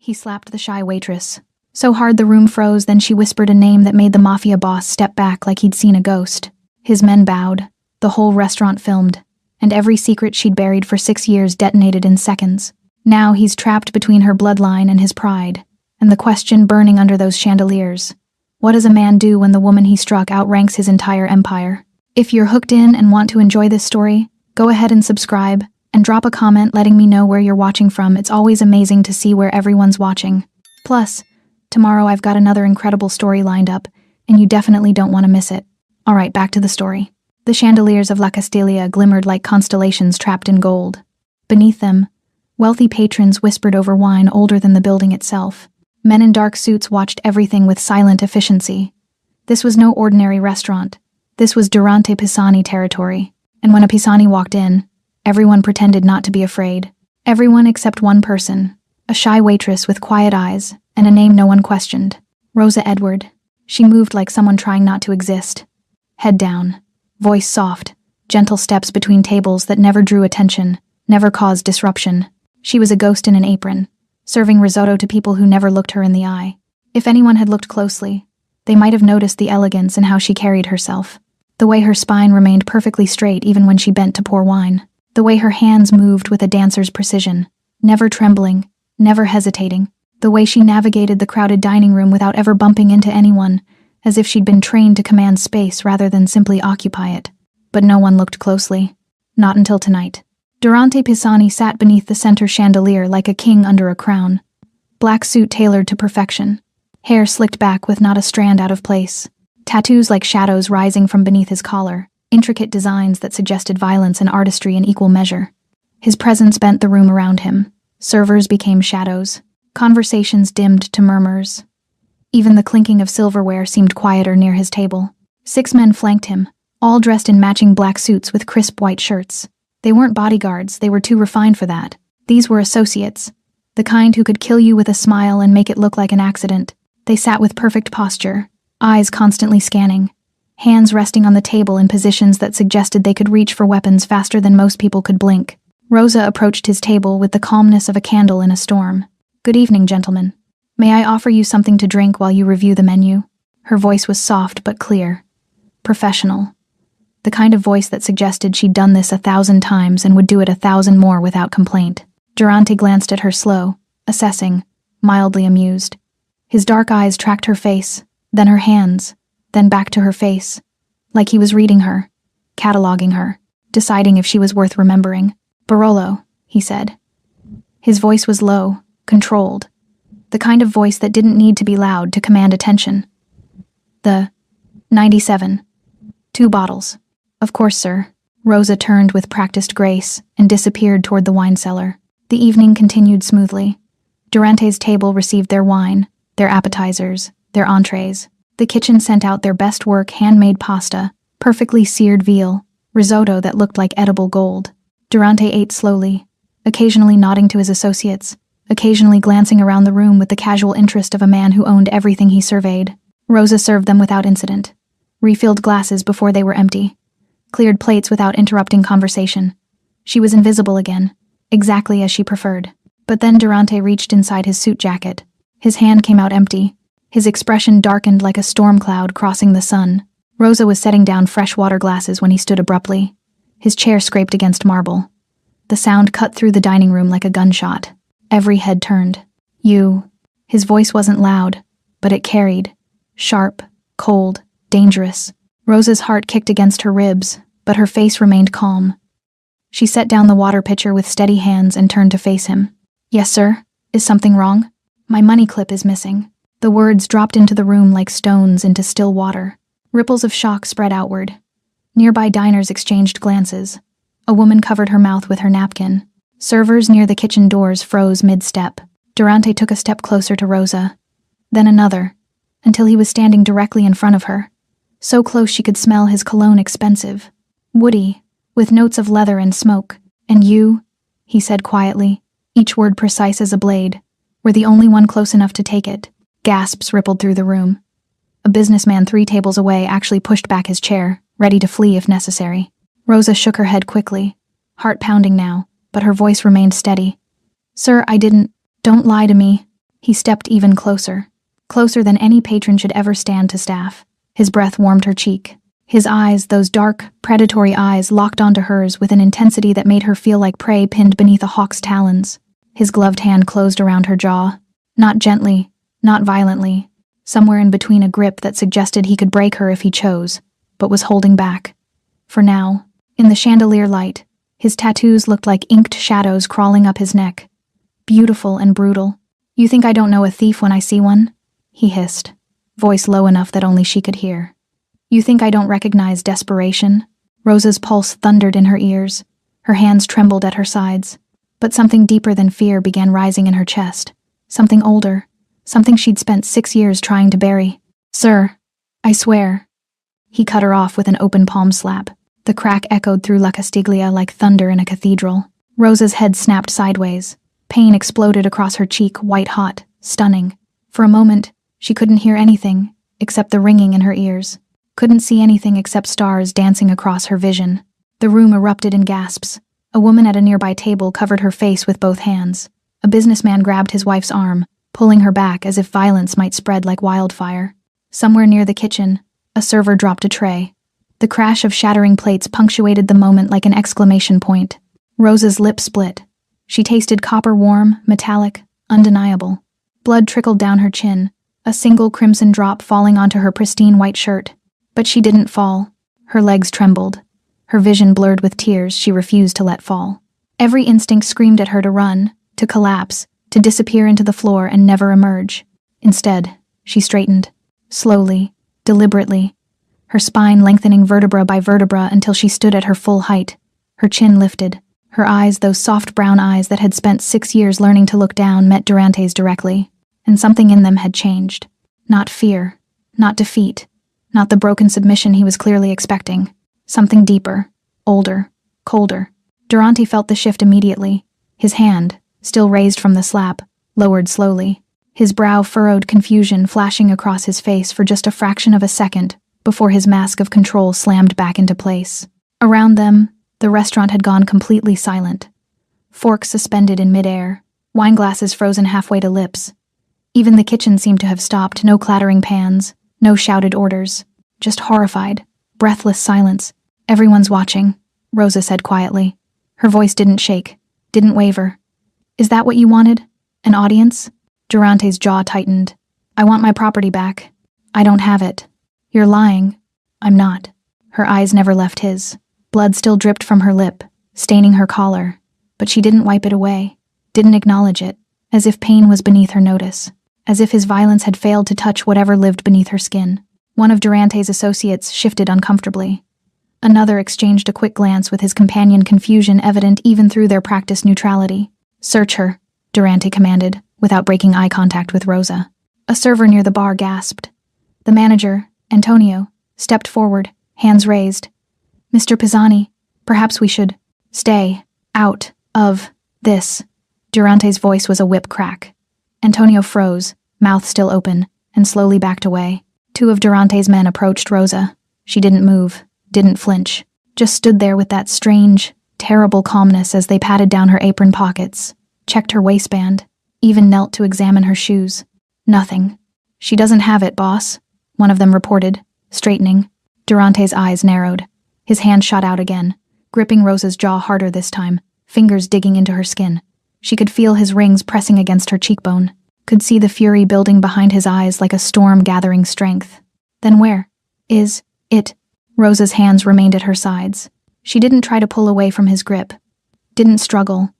He slapped the shy waitress. So hard the room froze, then she whispered a name that made the Mafia boss step back like he'd seen a ghost. His men bowed, the whole restaurant filmed, and every secret she'd buried for 6 years detonated in seconds. Now he's trapped between her bloodline and his pride, and the question burning under those chandeliers. What does a man do when the woman he struck outranks his entire empire? If you're hooked in and want to enjoy this story, go ahead and subscribe, and drop a comment letting me know where you're watching from. It's always amazing to see where everyone's watching. Plus, tomorrow I've got another incredible story lined up, and you definitely don't want to miss it. Alright, back to the story. The chandeliers of La Castilia glimmered like constellations trapped in gold. Beneath them, wealthy patrons whispered over wine older than the building itself. Men in dark suits watched everything with silent efficiency. This was no ordinary restaurant. This was Durante Pisani territory, and when a Pisani walked in, everyone pretended not to be afraid. Everyone except one person, a shy waitress with quiet eyes and a name no one questioned. Rosa Edward. She moved like someone trying not to exist. Head down, voice soft, gentle steps between tables that never drew attention, never caused disruption. She was a ghost in an apron, serving risotto to people who never looked her in the eye. If anyone had looked closely, they might have noticed the elegance in how she carried herself. The way her spine remained perfectly straight even when she bent to pour wine. The way her hands moved with a dancer's precision, never trembling, never hesitating. The way she navigated the crowded dining room without ever bumping into anyone, as if she'd been trained to command space rather than simply occupy it. But no one looked closely. Not until tonight. Durante Pisani sat beneath the center chandelier like a king under a crown. Black suit tailored to perfection. Hair slicked back with not a strand out of place. Tattoos like shadows rising from beneath his collar. Intricate designs that suggested violence and artistry in equal measure. His presence bent the room around him. Servers became shadows. Conversations dimmed to murmurs. Even the clinking of silverware seemed quieter near his table. 6 men flanked him, all dressed in matching black suits with crisp white shirts. They weren't bodyguards, they were too refined for that. These were associates, the kind who could kill you with a smile and make it look like an accident. They sat with perfect posture, eyes constantly scanning, hands resting on the table in positions that suggested they could reach for weapons faster than most people could blink. Rosa approached his table with the calmness of a candle in a storm. "Good evening, gentlemen. May I offer you something to drink while you review the menu?" Her voice was soft but clear. Professional. The kind of voice that suggested she'd done this 1,000 times and would do it 1,000 more without complaint. Durante glanced at her slow, assessing, mildly amused. His dark eyes tracked her face, then her hands, then back to her face, like he was reading her, cataloging her, deciding if she was worth remembering. "Barolo," he said. His voice was low, controlled, the kind of voice that didn't need to be loud to command attention. "The 97. 2 bottles. "Of course, sir." Rosa turned with practiced grace and disappeared toward the wine cellar. The evening continued smoothly. Durante's table received their wine, their appetizers, their entrees. The kitchen sent out their best work handmade pasta, perfectly seared veal, risotto that looked like edible gold. Durante ate slowly, occasionally nodding to his associates, occasionally glancing around the room with the casual interest of a man who owned everything he surveyed. Rosa served them without incident, refilled glasses before they were empty, cleared plates without interrupting conversation. She was invisible again, exactly as she preferred. But then Durante reached inside his suit jacket. His hand came out empty. His expression darkened like a storm cloud crossing the sun. Rosa was setting down fresh water glasses when he stood abruptly. His chair scraped against marble. The sound cut through the dining room like a gunshot. Every head turned. "You." His voice wasn't loud, but it carried. Sharp, cold, dangerous. Rosa's heart kicked against her ribs, but her face remained calm. She set down the water pitcher with steady hands and turned to face him. "Yes, sir. Is something wrong?" "My money clip is missing." The words dropped into the room like stones into still water. Ripples of shock spread outward. Nearby diners exchanged glances. A woman covered her mouth with her napkin. Servers near the kitchen doors froze mid-step. Durante took a step closer to Rosa, then another, until he was standing directly in front of her. So close she could smell his cologne, expensive, woody, with notes of leather and smoke. "And you," he said quietly, each word precise as a blade, were the only one close enough to take it. Gasps rippled through the room. A businessman 3 tables away actually pushed back his chair, ready to flee if necessary. Rosa shook her head quickly, heart pounding now, but her voice remained steady. "Sir, I didn't. Don't lie to me." He stepped even closer. Closer than any patron should ever stand to staff. His breath warmed her cheek. His eyes, those dark, predatory eyes, locked onto hers with an intensity that made her feel like prey pinned beneath a hawk's talons. His gloved hand closed around her jaw. Not gently, not violently. Somewhere in between a grip that suggested he could break her if he chose, but was holding back. For now, in the chandelier light, his tattoos looked like inked shadows crawling up his neck. Beautiful and brutal. "You think I don't know a thief when I see one?" he hissed, voice low enough that only she could hear. "You think I don't recognize desperation?" Rosa's pulse thundered in her ears. Her hands trembled at her sides. But something deeper than fear began rising in her chest. Something older. Something she'd spent 6 years trying to bury. "Sir, I swear." He cut her off with an open palm slap. The crack echoed through La Castiglia like thunder in a cathedral. Rosa's head snapped sideways. Pain exploded across her cheek, white-hot, stunning. For a moment, she couldn't hear anything except the ringing in her ears. Couldn't see anything except stars dancing across her vision. The room erupted in gasps. A woman at a nearby table covered her face with both hands. A businessman grabbed his wife's arm, pulling her back as if violence might spread like wildfire. Somewhere near the kitchen, a server dropped a tray. The crash of shattering plates punctuated the moment like an exclamation point. Rosa's lips split. She tasted copper warm, metallic, undeniable. Blood trickled down her chin, a single crimson drop falling onto her pristine white shirt. But she didn't fall. Her legs trembled. Her vision blurred with tears she refused to let fall. Every instinct screamed at her to run, to collapse, to disappear into the floor and never emerge. Instead, she straightened, slowly, deliberately, her spine lengthening vertebra by vertebra until she stood at her full height, her chin lifted. Her eyes, those soft brown eyes that had spent 6 years learning to look down, met Durante's directly, and something in them had changed. Not fear, not defeat, not the broken submission he was clearly expecting. Something deeper, older, colder. Durante felt the shift immediately. His hand, still raised from the slap, lowered slowly. His brow furrowed, confusion flashing across his face for just a fraction of a second before his mask of control slammed back into place. Around them, the restaurant had gone completely silent. Forks suspended in midair, wine glasses frozen halfway to lips. Even the kitchen seemed to have stopped, no clattering pans, no shouted orders, just horrified, breathless silence. "Everyone's watching," Rosa said quietly. Her voice didn't shake, didn't waver. "Is that what you wanted? An audience?" Durante's jaw tightened. "I want my property back. I don't have it." "You're lying." "I'm not." Her eyes never left his. Blood still dripped from her lip, staining her collar, but she didn't wipe it away, didn't acknowledge it, as if pain was beneath her notice, as if his violence had failed to touch whatever lived beneath her skin. One of Durante's associates shifted uncomfortably. Another exchanged a quick glance with his companion, confusion evident even through their practiced neutrality. "Search her," Durante commanded, without breaking eye contact with Rosa. A server near the bar gasped. The manager, Antonio, stepped forward, hands raised. "Mr. Pisani, perhaps we should stay out of this." Durante's voice was a whip crack. Antonio froze, mouth still open, and slowly backed away. 2 of Durante's men approached Rosa. She didn't move, didn't flinch, just stood there with that strange, terrible calmness as they patted down her apron pockets, checked her waistband, even knelt to examine her shoes. "Nothing. She doesn't have it, boss," one of them reported, straightening. Durante's eyes narrowed. His hand shot out again, gripping Rosa's jaw harder this time, fingers digging into her skin. She could feel his rings pressing against her cheekbone, could see the fury building behind his eyes like a storm gathering strength. "Then where is it?" Rosa's hands remained at her sides. She didn't try to pull away from his grip, didn't struggle.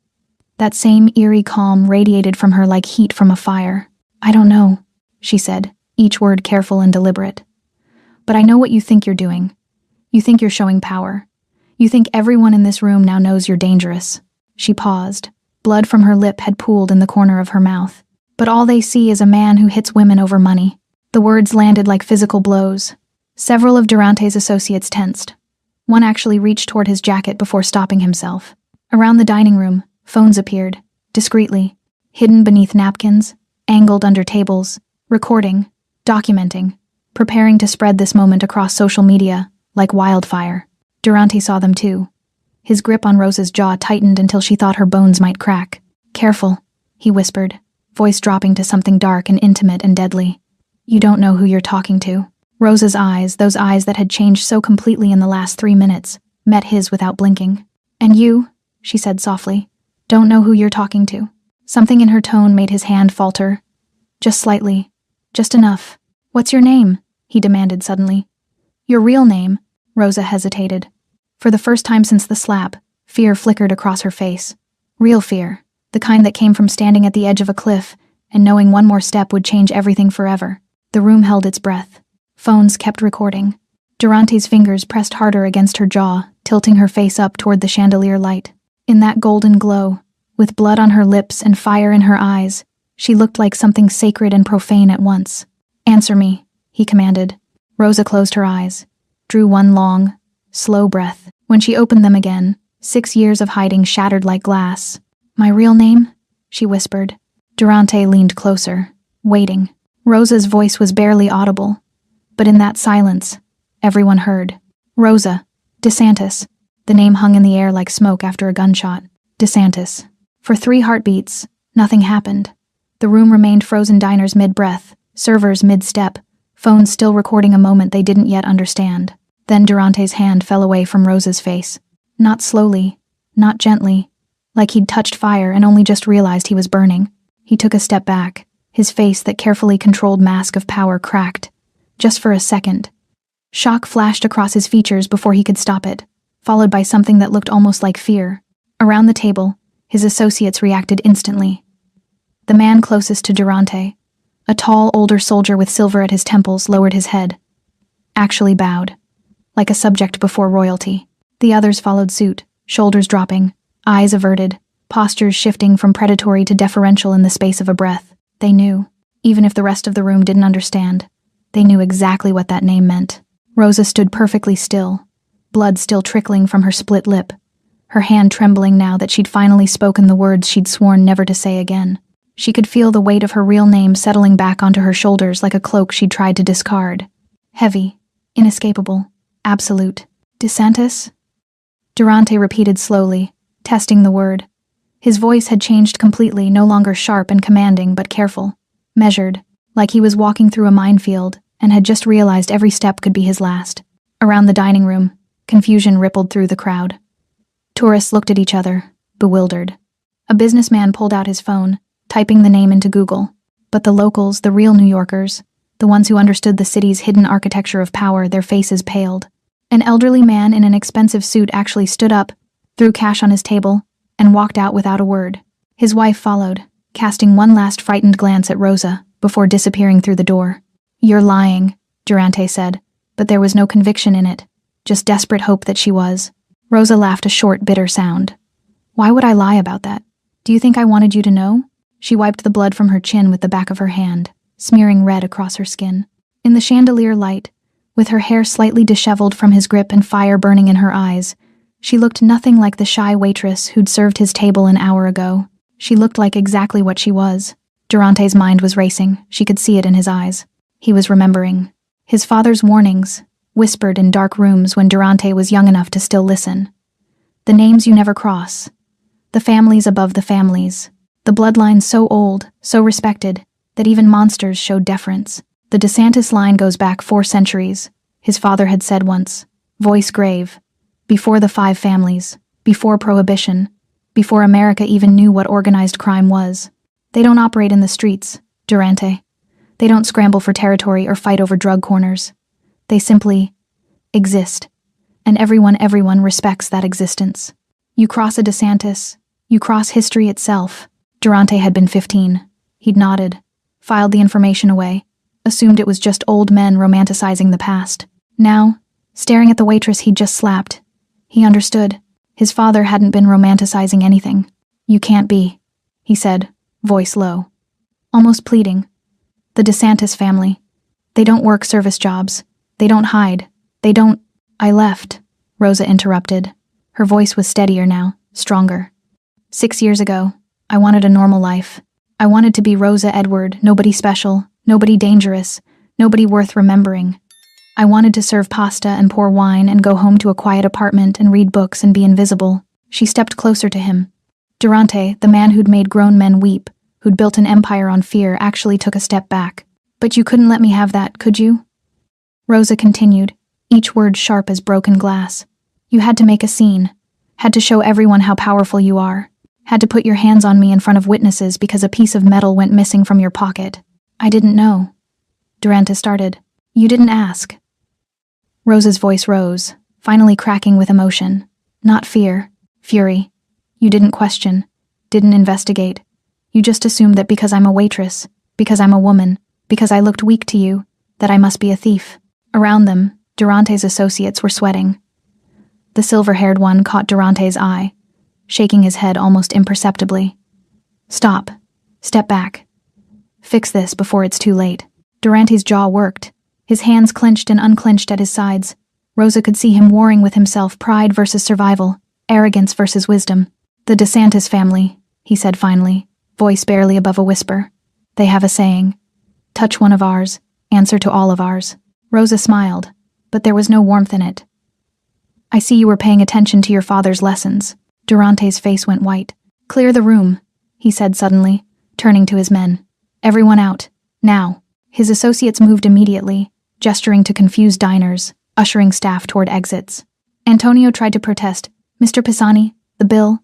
That same eerie calm radiated from her like heat from a fire. "I don't know," she said, each word careful and deliberate. "But I know what you think you're doing. You think you're showing power. You think everyone in this room now knows you're dangerous." She paused. Blood from her lip had pooled in the corner of her mouth. "But all they see is a man who hits women over money." The words landed like physical blows. Several of Durante's associates tensed. One actually reached toward his jacket before stopping himself. Around the dining room, phones appeared, discreetly, hidden beneath napkins, angled under tables, recording, documenting, preparing to spread this moment across social media, like wildfire. Durante saw them too. His grip on Rosa's jaw tightened until she thought her bones might crack. "Careful," he whispered, voice dropping to something dark and intimate and deadly. You don't know who you're talking to. Rosa's eyes, those eyes that had changed so completely in the last 3 minutes, met his without blinking. And you, she said softly, don't know who you're talking to. Something in her tone made his hand falter. Just slightly. Just enough. What's your name? He demanded suddenly. Your real name? Rosa hesitated. For the first time since the slap, fear flickered across her face. Real fear. The kind that came from standing at the edge of a cliff and knowing one more step would change everything forever. The room held its breath. Phones kept recording. Durante's fingers pressed harder against her jaw, tilting her face up toward the chandelier light. In that golden glow, with blood on her lips and fire in her eyes, she looked like something sacred and profane at once. Answer me, he commanded. Rosa closed her eyes, drew one long, slow breath. When she opened them again, 6 years of hiding shattered like glass. My real name? She whispered. Durante leaned closer, waiting. Rosa's voice was barely audible, but in that silence, everyone heard. Rosa. DeSantis. The name hung in the air like smoke after a gunshot. DeSantis. For 3 heartbeats, nothing happened. The room remained frozen, diners mid-breath, servers mid-step, phones still recording a moment they didn't yet understand. Then Durante's hand fell away from Rosa's face. Not slowly, not gently, like he'd touched fire and only just realized he was burning. He took a step back, his face, that carefully controlled mask of power, cracked. Just for a second. Shock flashed across his features before he could stop it, followed by something that looked almost like fear. Around the table, his associates reacted instantly. The man closest to Durante, a tall, older soldier with silver at his temples, lowered his head. Actually bowed, like a subject before royalty. The others followed suit, shoulders dropping, eyes averted, postures shifting from predatory to deferential in the space of a breath. They knew, even if the rest of the room didn't understand, they knew exactly what that name meant. Rosa stood perfectly still, blood still trickling from her split lip, her hand trembling now that she'd finally spoken the words she'd sworn never to say again. She could feel the weight of her real name settling back onto her shoulders like a cloak she'd tried to discard. Heavy, inescapable, absolute. DeSantis? Durante repeated slowly, testing the word. His voice had changed completely, no longer sharp and commanding, but careful, measured, like he was walking through a minefield and had just realized every step could be his last. Around the dining room, confusion rippled through the crowd. Tourists looked at each other, bewildered. A businessman pulled out his phone, typing the name into Google. But the locals, the real New Yorkers, the ones who understood the city's hidden architecture of power, their faces paled. An elderly man in an expensive suit actually stood up, threw cash on his table, and walked out without a word. His wife followed, casting one last frightened glance at Rosa before disappearing through the door. You're lying, Durante said, but there was no conviction in it, just desperate hope that she was. Rosa laughed a short, bitter sound. Why would I lie about that? Do you think I wanted you to know? She wiped the blood from her chin with the back of her hand, smearing red across her skin. In the chandelier light, with her hair slightly disheveled from his grip and fire burning in her eyes, she looked nothing like the shy waitress who'd served his table an hour ago. She looked like exactly what she was. Durante's mind was racing. She could see it in his eyes. He was remembering. His father's warnings, whispered in dark rooms when Durante was young enough to still listen. The names you never cross. The families above the families. The bloodline so old, so respected, that even monsters showed deference. The DeSantis line goes back 4 centuries, his father had said once, voice grave, before the 5 families, before Prohibition, before America even knew what organized crime was. They don't operate in the streets, Durante. They don't scramble for territory or fight over drug corners. They simply exist, and everyone respects that existence. You cross a DeSantis, you cross history itself. Durante had been 15. He'd nodded, filed the information away, assumed it was just old men romanticizing the past. Now, staring at the waitress he'd just slapped, he understood. His father hadn't been romanticizing anything. You can't be, he said, voice low, almost pleading. The DeSantis family. They don't work service jobs. They don't hide. They don't... I left, Rosa interrupted. Her voice was steadier now, stronger. 6 years ago, I wanted a normal life. I wanted to be Rosa Edward, nobody special, nobody dangerous, nobody worth remembering. I wanted to serve pasta and pour wine and go home to a quiet apartment and read books and be invisible. She stepped closer to him. Durante, the man who'd made grown men weep, who'd built an empire on fear, actually took a step back. But you couldn't let me have that, could you? Rosa continued, each word sharp as broken glass. You had to make a scene, had to show everyone how powerful you are, had to put your hands on me in front of witnesses because a piece of metal went missing from your pocket. I didn't know. Durante started. You didn't ask. Rosa's voice rose, finally cracking with emotion. Not fear, fury. You didn't question, didn't investigate. You just assumed that because I'm a waitress, because I'm a woman, because I looked weak to you, that I must be a thief. Around them, Durante's associates were sweating. The silver-haired one caught Durante's eye, shaking his head almost imperceptibly. Stop. Step back. Fix this before it's too late. Durante's jaw worked. His hands clenched and unclenched at his sides. Rosa could see him warring with himself, pride versus survival, arrogance versus wisdom. The DeSantis family, he said finally, voice barely above a whisper. They have a saying. Touch one of ours, answer to all of ours. Rosa smiled, but there was no warmth in it. I see you were paying attention to your father's lessons. Durante's face went white. Clear the room, he said suddenly, turning to his men. Everyone out, now. His associates moved immediately, gesturing to confused diners, ushering staff toward exits. Antonio tried to protest. Mr. Pisani, the bill,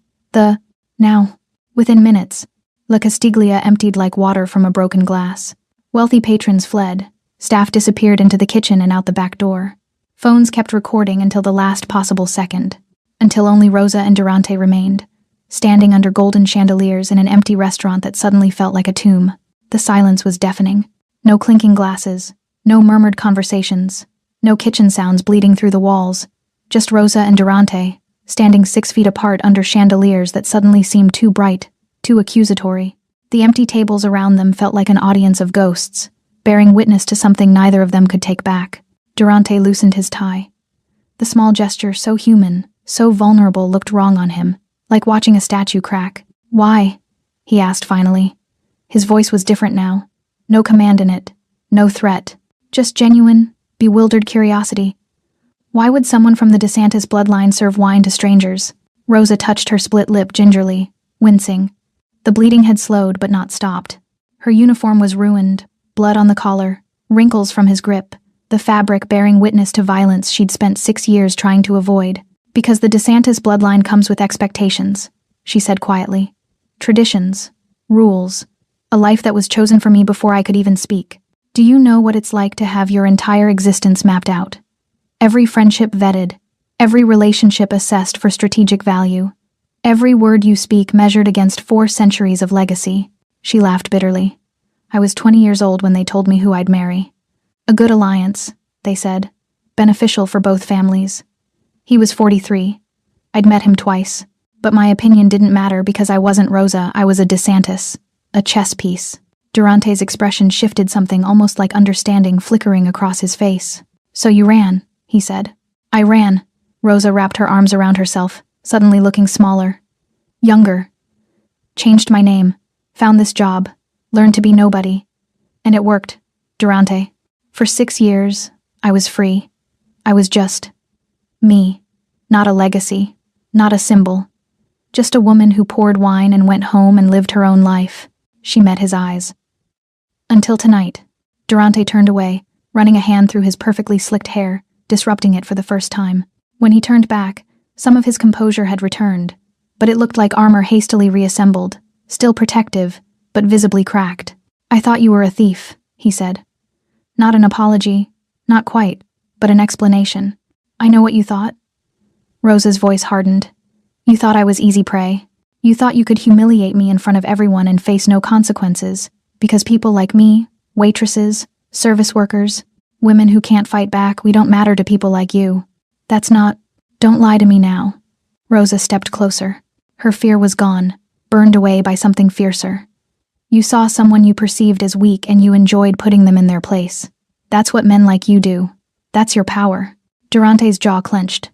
now. Within minutes, La Castiglia emptied like water from a broken glass. Wealthy patrons fled. Staff disappeared into the kitchen and out the back door. Phones kept recording until the last possible second, until only Rosa and Durante remained, standing under golden chandeliers in an empty restaurant that suddenly felt like a tomb. The silence was deafening. No clinking glasses, no murmured conversations, no kitchen sounds bleeding through the walls, just Rosa and Durante, standing 6 feet apart under chandeliers that suddenly seemed too bright, too accusatory. The empty tables around them felt like an audience of ghosts, bearing witness to something neither of them could take back. Durante loosened his tie. The small gesture, so human, so vulnerable, looked wrong on him, like watching a statue crack. Why? He asked finally. His voice was different now. No command in it, no threat, just genuine, bewildered curiosity. Why would someone from the DeSantis bloodline serve wine to strangers? Rosa touched her split lip gingerly, wincing. The bleeding had slowed but not stopped. Her uniform was ruined, blood on the collar, wrinkles from his grip, the fabric bearing witness to violence she'd spent 6 years trying to avoid. Because the DeSantis bloodline comes with expectations, she said quietly. Traditions, rules, a life that was chosen for me before I could even speak. Do you know what it's like to have your entire existence mapped out? Every friendship vetted, every relationship assessed for strategic value, every word you speak measured against 4 centuries of legacy. She laughed bitterly. I was 20 years old when they told me who I'd marry. A good alliance, they said, beneficial for both families. He was 43. I'd met him twice, but my opinion didn't matter because I wasn't Rosa, I was a DeSantis, a chess piece. Durante's expression shifted, something almost like understanding flickering across his face. So you ran, he said. I ran. Rosa wrapped her arms around herself, suddenly looking smaller. Younger. Changed my name. Found this job. Learned to be nobody. And it worked, Durante. For 6 years, I was free. I was just me. Not a legacy. Not a symbol. Just a woman who poured wine and went home and lived her own life. She met his eyes. Until tonight. Durante turned away, running a hand through his perfectly slicked hair, disrupting it for the first time. When he turned back, some of his composure had returned, but it looked like armor hastily reassembled, still protective, but visibly cracked. I thought you were a thief, he said. Not an apology, not quite, but an explanation. I know what you thought. Rosa's voice hardened. You thought I was easy prey. You thought you could humiliate me in front of everyone and face no consequences, because people like me, waitresses, service workers, women who can't fight back, we don't matter to people like you. That's not... Don't lie to me now. Rosa stepped closer. Her fear was gone, burned away by something fiercer. You saw someone you perceived as weak and you enjoyed putting them in their place. That's what men like you do. That's your power. Durante's jaw clenched.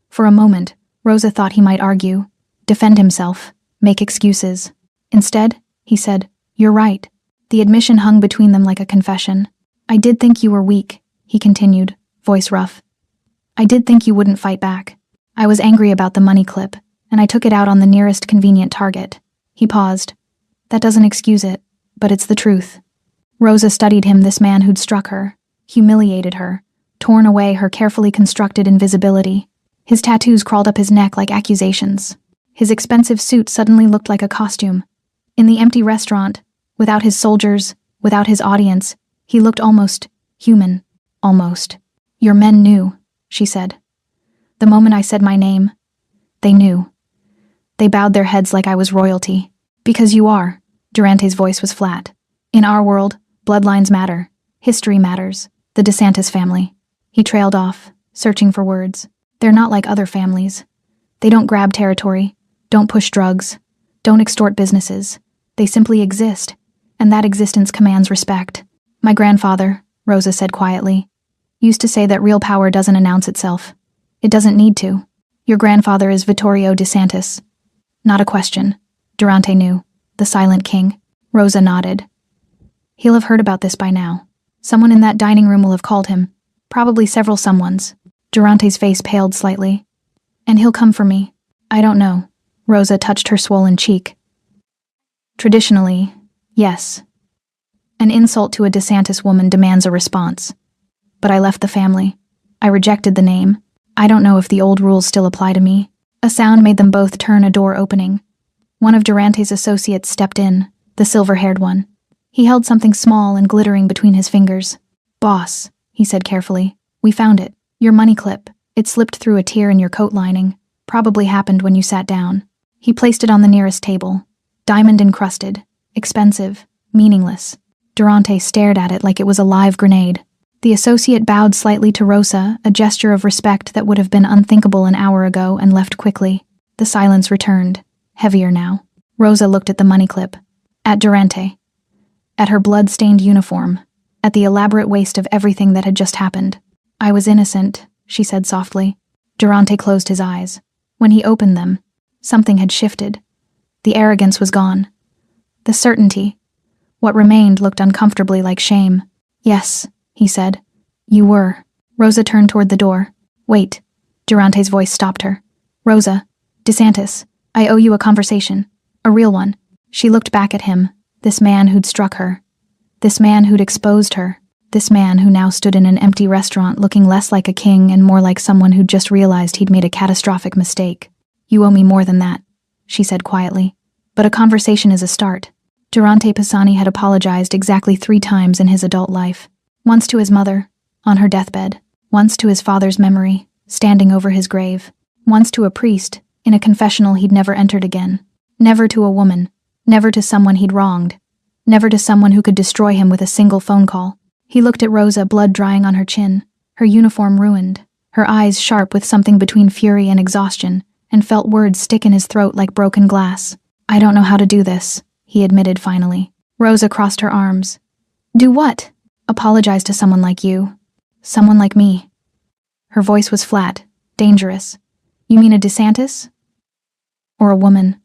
For a moment, Rosa thought he might argue, defend himself, make excuses. Instead, he said, You're right. The admission hung between them like a confession. I did think you were weak, he continued, voice rough. I did think you wouldn't fight back. I was angry about the money clip, and I took it out on the nearest convenient target. He paused. That doesn't excuse it. but it's the truth. Rosa studied him, this man who'd struck her, humiliated her, torn away her carefully constructed invisibility. His tattoos crawled up his neck like accusations. His expensive suit suddenly looked like a costume. In the empty restaurant, without his soldiers, without his audience, he looked almost human. Almost. Your men knew, she said. The moment I said my name, they knew. They bowed their heads like I was royalty. Because you are. Durante's voice was flat. In our world, bloodlines matter. History matters. The DeSantis family. He trailed off, searching for words. They're not like other families. They don't grab territory, don't push drugs, don't extort businesses. They simply exist, and that existence commands respect. My grandfather, Rosa said quietly, used to say that real power doesn't announce itself. It doesn't need to. Your grandfather is Vittorio DeSantis. Not a question. Durante knew. The silent king. Rosa nodded. He'll have heard about this by now. Someone in that dining room will have called him. Probably several someones. Durante's face paled slightly. And he'll come for me. I don't know. Rosa touched her swollen cheek. Traditionally, yes. An insult to a DeSantis woman demands a response. But I left the family. I rejected the name. I don't know if the old rules still apply to me. A sound made them both turn, a door opening. One of Durante's associates stepped in, the silver-haired one. He held something small and glittering between his fingers. Boss, he said carefully, we found it. Your money clip. It slipped through a tear in your coat lining. Probably happened when you sat down. He placed it on the nearest table. Diamond-encrusted. Expensive. Meaningless. Durante stared at it like it was a live grenade. The associate bowed slightly to Rosa, a gesture of respect that would have been unthinkable an hour ago, and left quickly. The silence returned, heavier now. Rosa looked at the money clip. At Durante. At her blood-stained uniform. At the elaborate waste of everything that had just happened. I was innocent, she said softly. Durante closed his eyes. When he opened them, something had shifted. The arrogance was gone. The certainty. What remained looked uncomfortably like shame. Yes, he said. You were. Rosa turned toward the door. Wait. Durante's voice stopped her. Rosa, DeSantis, I owe you a conversation. A real one. She looked back at him, this man who'd struck her. This man who'd exposed her. This man who now stood in an empty restaurant looking less like a king and more like someone who'd just realized he'd made a catastrophic mistake. You owe me more than that, she said quietly. But a conversation is a start. Durante Pisani had apologized exactly 3 times in his adult life. Once to his mother, on her deathbed. Once to his father's memory, standing over his grave. Once to a priest, in a confessional he'd never entered again. Never to a woman. Never to someone he'd wronged. Never to someone who could destroy him with a single phone call. He looked at Rosa, blood drying on her chin, her uniform ruined, her eyes sharp with something between fury and exhaustion, and felt words stick in his throat like broken glass. I don't know how to do this, he admitted finally. Rosa crossed her arms. Do what? Apologize to someone like you. Someone like me. Her voice was flat, dangerous. You mean a DeSantis? Or a woman?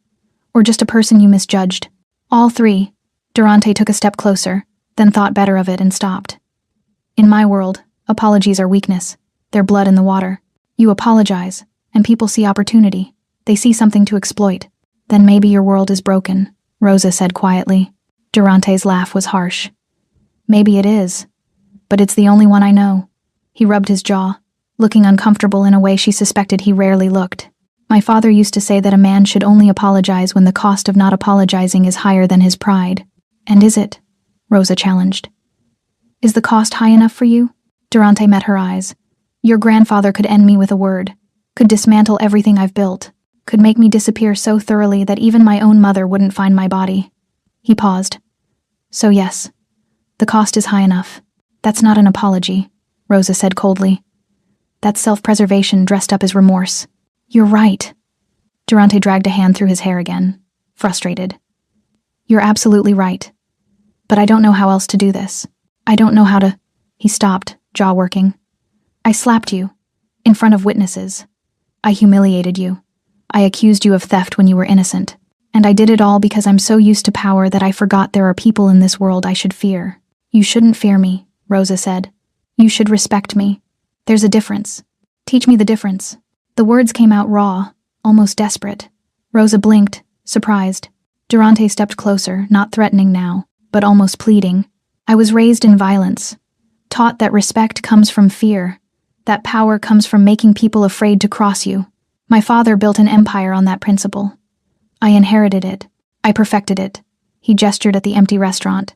Or just a person you misjudged? All 3. Durante took a step closer, then thought better of it and stopped. In my world, apologies are weakness. They're blood in the water. You apologize, and people see opportunity. They see something to exploit. Then maybe your world is broken, Rosa said quietly. Durante's laugh was harsh. Maybe it is, but it's the only one I know. He rubbed his jaw, looking uncomfortable in a way she suspected he rarely looked. My father used to say that a man should only apologize when the cost of not apologizing is higher than his pride. And is it? Rosa challenged. Is the cost high enough for you? Durante met her eyes. Your grandfather could end me with a word, could dismantle everything I've built, could make me disappear so thoroughly that even my own mother wouldn't find my body. He paused. So yes, the cost is high enough. That's not an apology, Rosa said coldly. That's self-preservation dressed up as remorse. You're right. Durante dragged a hand through his hair again, frustrated. You're absolutely right. But I don't know how else to do this. I don't know how to... He stopped, jaw working. I slapped you, in front of witnesses. I humiliated you. I accused you of theft when you were innocent. And I did it all because I'm so used to power that I forgot there are people in this world I should fear. You shouldn't fear me, Rosa said. You should respect me. There's a difference. Teach me the difference. The words came out raw, almost desperate. Rosa blinked, surprised. Durante stepped closer, not threatening now, but almost pleading. I was raised in violence, taught that respect comes from fear, that power comes from making people afraid to cross you. My father built an empire on that principle. I inherited it. I perfected it. He gestured at the empty restaurant.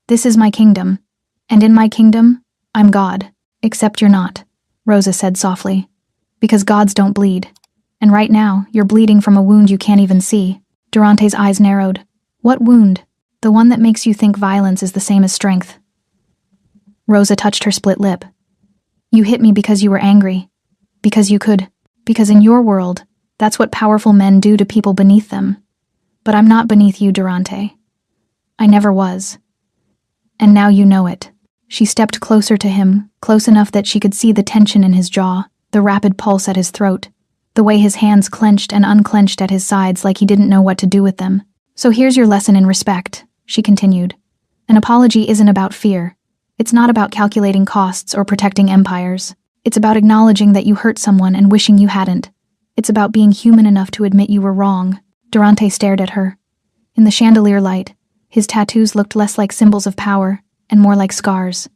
This is my kingdom, and in my kingdom, I'm God. Except you're not, Rosa said softly. Because gods don't bleed. And right now, you're bleeding from a wound you can't even see. Durante's eyes narrowed. What wound? The one that makes you think violence is the same as strength. Rosa touched her split lip. You hit me because you were angry. Because you could. Because in your world, that's what powerful men do to people beneath them. But I'm not beneath you, Durante. I never was. And now you know it. She stepped closer to him, close enough that she could see the tension in his jaw, the rapid pulse at his throat, the way his hands clenched and unclenched at his sides like he didn't know what to do with them. So here's your lesson in respect, she continued. An apology isn't about fear. It's not about calculating costs or protecting empires. It's about acknowledging that you hurt someone and wishing you hadn't. It's about being human enough to admit you were wrong. Durante stared at her. In the chandelier light, his tattoos looked less like symbols of power and more like scars.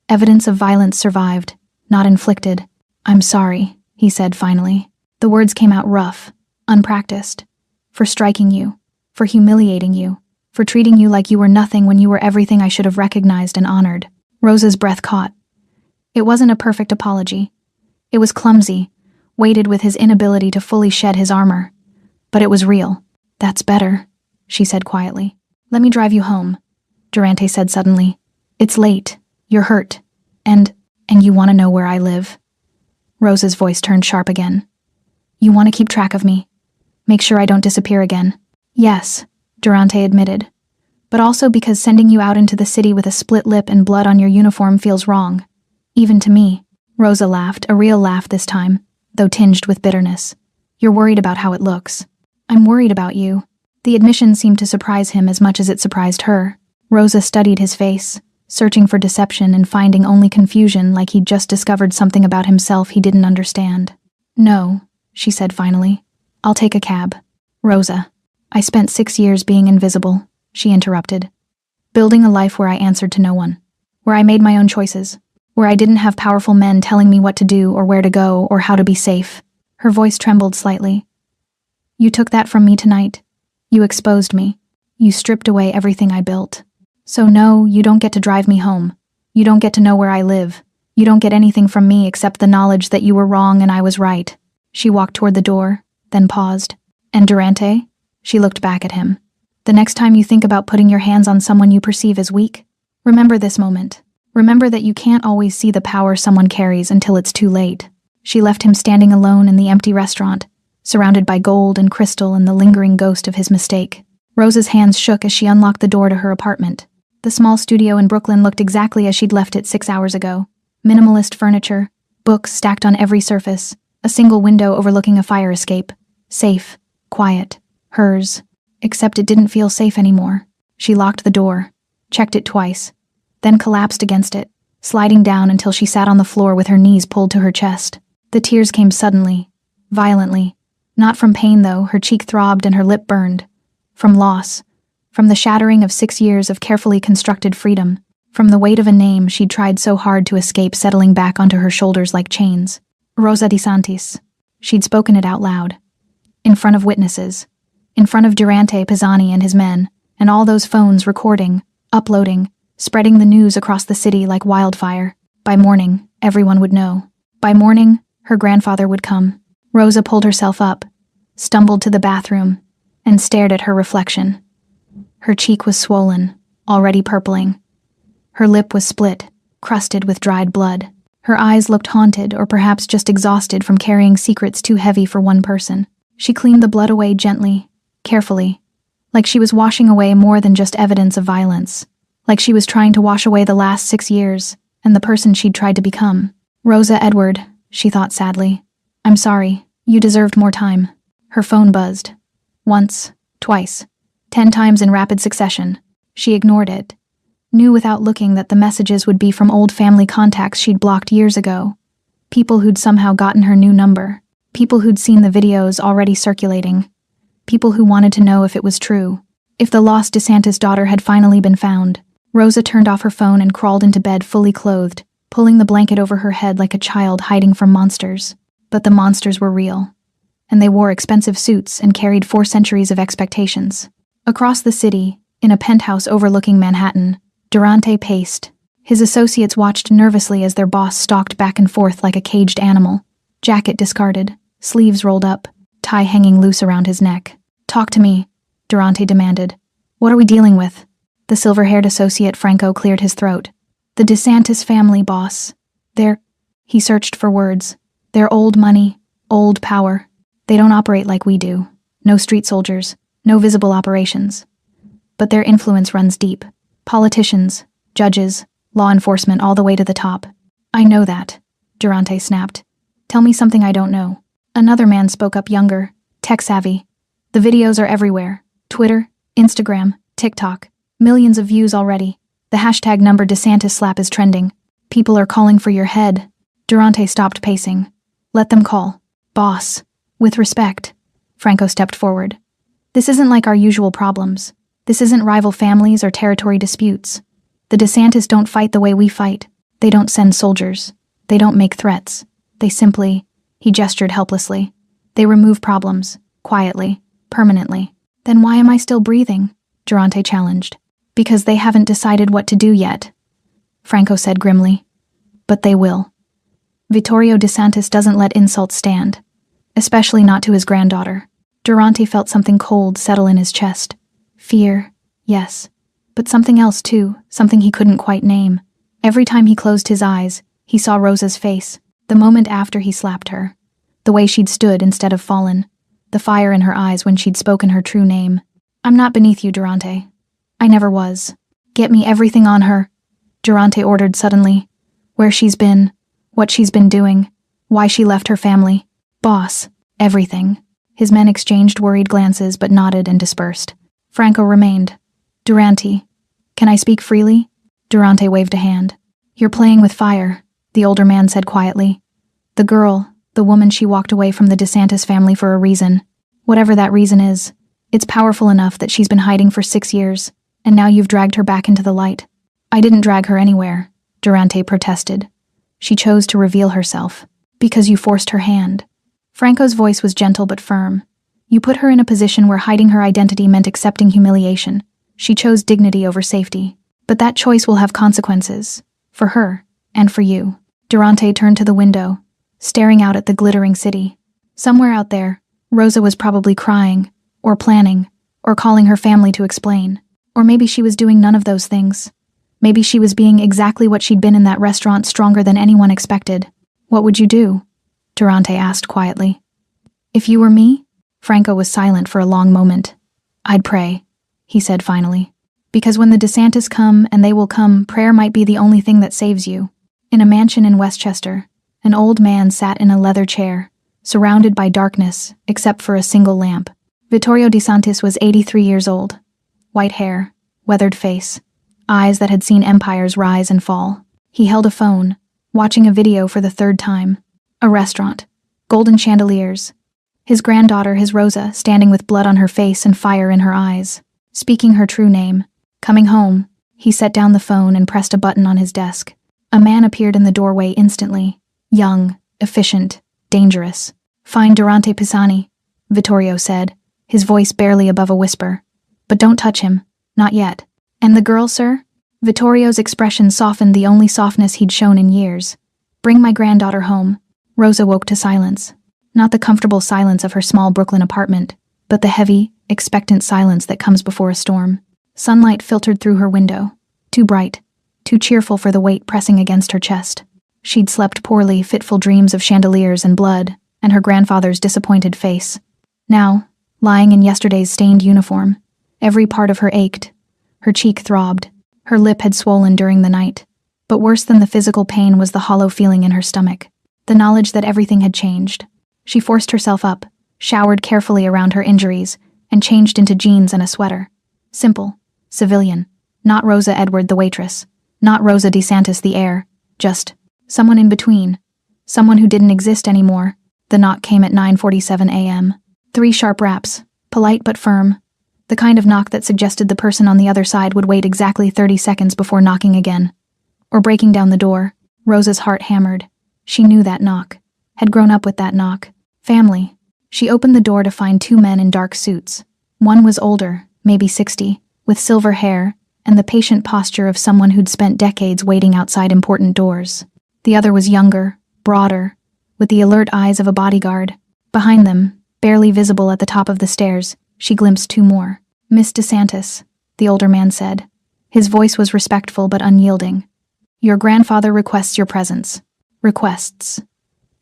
Evidence of violence survived, not inflicted. I'm sorry, he said finally. The words came out rough, unpracticed. For striking you, for humiliating you, for treating you like you were nothing when you were everything I should have recognized and honored. Rosa's breath caught. It wasn't a perfect apology. It was clumsy, weighted with his inability to fully shed his armor. But it was real. That's better, she said quietly. Let me drive you home, Durante said suddenly. It's late. You're hurt. And you want to know where I live. Rosa's voice turned sharp again. You want to keep track of me. Make sure I don't disappear again. Yes, Durante admitted. But also because sending you out into the city with a split lip and blood on your uniform feels wrong. Even to me. Rosa laughed, a real laugh this time, though tinged with bitterness. You're worried about how it looks. I'm worried about you. The admission seemed to surprise him as much as it surprised her. Rosa studied his face, searching for deception and finding only confusion like he'd just discovered something about himself he didn't understand. No, she said finally. I'll take a cab. Rosa, I spent 6 years being invisible, she interrupted. Building a life where I answered to no one. Where I made my own choices. Where I didn't have powerful men telling me what to do or where to go or how to be safe. Her voice trembled slightly. You took that from me tonight. You exposed me. You stripped away everything I built. So no, you don't get to drive me home. You don't get to know where I live. You don't get anything from me except the knowledge that you were wrong and I was right. She walked toward the door, then paused. And Durante? She looked back at him. The next time you think about putting your hands on someone you perceive as weak, remember this moment. Remember that you can't always see the power someone carries until it's too late. She left him standing alone in the empty restaurant, surrounded by gold and crystal and the lingering ghost of his mistake. Rosa's hands shook as she unlocked the door to her apartment. The small studio in Brooklyn looked exactly as she'd left it 6 hours ago. Minimalist furniture, books stacked on every surface, a single window overlooking a fire escape. Safe, quiet, hers. Except it didn't feel safe anymore. She locked the door, checked it twice, then collapsed against it, sliding down until she sat on the floor with her knees pulled to her chest. The tears came suddenly, violently. Not from pain, though. Her cheek throbbed and her lip burned. From loss. From the shattering of 6 years of carefully constructed freedom. From the weight of a name she'd tried so hard to escape settling back onto her shoulders like chains. Rosa de Santis. She'd spoken it out loud. In front of witnesses. In front of Durante Pisani and his men, and all those phones recording, uploading, spreading the news across the city like wildfire. By morning, everyone would know. By morning, her grandfather would come. Rosa pulled herself up, stumbled to the bathroom, and stared at her reflection. Her cheek was swollen, already purpling. Her lip was split, crusted with dried blood. Her eyes looked haunted or perhaps just exhausted from carrying secrets too heavy for one person. She cleaned the blood away gently, carefully, like she was washing away more than just evidence of violence. Like she was trying to wash away the last 6 years and the person she'd tried to become. Rosa Edward, she thought sadly. I'm sorry, you deserved more time. Her phone buzzed. Once, twice, 10 times in rapid succession. She ignored it. Knew without looking that the messages would be from old family contacts she'd blocked years ago. People who'd somehow gotten her new number. People who'd seen the videos already circulating. People who wanted to know if it was true. If the lost DeSantis daughter had finally been found, Rosa turned off her phone and crawled into bed fully clothed, pulling the blanket over her head like a child hiding from monsters. But the monsters were real. And they wore expensive suits and carried 4 centuries of expectations. Across the city, in a penthouse overlooking Manhattan, Durante paced. His associates watched nervously as their boss stalked back and forth like a caged animal. Jacket discarded, sleeves rolled up, tie hanging loose around his neck. "Talk to me," Durante demanded. "What are we dealing with?" The silver-haired associate Franco cleared his throat. "The DeSantis family, boss. They're—" He searched for words. "They're old money, old power. They don't operate like we do. No street soldiers, no visible operations. But their influence runs deep. Politicians, judges, law enforcement, all the way to the top." "I know that," Durante snapped. "Tell me something I don't know." Another man spoke up, younger, tech-savvy. "The videos are everywhere. Twitter, Instagram, TikTok. Millions of views already. The hashtag number DeSantis slap is trending. People are calling for your head." Durante stopped pacing. "Let them call. Boss. With respect." Franco stepped forward. "This isn't like our usual problems. This isn't rival families or territory disputes. The DeSantis don't fight the way we fight. They don't send soldiers. They don't make threats. They simply—" He gestured helplessly. "They remove problems. Quietly. Permanently." "Then why am I still breathing?" Durante challenged. "Because they haven't decided what to do yet," Franco said grimly. "But they will. Vittorio DeSantis doesn't let insults stand. Especially not to his granddaughter." Durante felt something cold settle in his chest. Fear, yes. But something else too, something he couldn't quite name. Every time he closed his eyes, he saw Rosa's face, the moment after he slapped her. The way she'd stood instead of fallen. The fire in her eyes when she'd spoken her true name. "I'm not beneath you, Durante. I never was. Get me everything on her," Durante ordered suddenly. "Where she's been, what she's been doing, why she left her family. Boss, everything." His men exchanged worried glances but nodded and dispersed. Franco remained. "Durante, can I speak freely?" Durante waved a hand. "You're playing with fire," the older man said quietly. "The girl, the woman, she walked away from the DeSantis family for a reason. Whatever that reason is, it's powerful enough that she's been hiding for 6 years, and now you've dragged her back into the light." "I didn't drag her anywhere," Durante protested. "She chose to reveal herself. Because you forced her hand." Franco's voice was gentle but firm. "You put her in a position where hiding her identity meant accepting humiliation. She chose dignity over safety. But that choice will have consequences. For her, and for you." Durante turned to the window, staring out at the glittering city. Somewhere out there, Rosa was probably crying, or planning, or calling her family to explain. Or maybe she was doing none of those things. Maybe she was being exactly what she'd been in that restaurant, stronger than anyone expected. "What would you do?" Durante asked quietly. "If you were me?" Franco was silent for a long moment. "I'd pray," he said finally. "Because when the DeSantis come, and they will come, prayer might be the only thing that saves you." In a mansion in Westchester, an old man sat in a leather chair, surrounded by darkness except for a single lamp. Vittorio DeSantis was 83 years old. White hair, weathered face, eyes that had seen empires rise and fall. He held a phone, watching a video for the 3rd time. A restaurant, golden chandeliers. His granddaughter, his Rosa, standing with blood on her face and fire in her eyes, speaking her true name. Coming home, he set down the phone and pressed a button on his desk. A man appeared in the doorway instantly. Young, efficient, dangerous. "Find Durante Pisani," Vittorio said, his voice barely above a whisper. "But don't touch him. Not yet." "And the girl, sir?" Vittorio's expression softened, the only softness he'd shown in years. "Bring my granddaughter home." Rosa woke to silence. Not the comfortable silence of her small Brooklyn apartment, but the heavy, expectant silence that comes before a storm. Sunlight filtered through her window. Too bright, too cheerful for the weight pressing against her chest. She'd slept poorly, fitful dreams of chandeliers and blood, and her grandfather's disappointed face. Now, lying in yesterday's stained uniform, every part of her ached. Her cheek throbbed. Her lip had swollen during the night. But worse than the physical pain was the hollow feeling in her stomach. The knowledge that everything had changed. She forced herself up, showered carefully around her injuries, and changed into jeans and a sweater. Simple, civilian. Not Rosa Edward the waitress. Not Rosa DeSantis the heir. Just someone in between. Someone who didn't exist anymore. The knock came at 9:47 a.m. 3 sharp raps, polite but firm. The kind of knock that suggested the person on the other side would wait exactly 30 seconds before knocking again. Or breaking down the door. Rosa's heart hammered. She knew that knock. Had grown up with that knock. Family. She opened the door to find two men in dark suits. One was older, maybe 60, with silver hair, and the patient posture of someone who'd spent decades waiting outside important doors. The other was younger, broader, with the alert eyes of a bodyguard. Behind them, barely visible at the top of the stairs, she glimpsed two more. "Miss DeSantis," the older man said. His voice was respectful but unyielding. "Your grandfather requests your presence." Requests.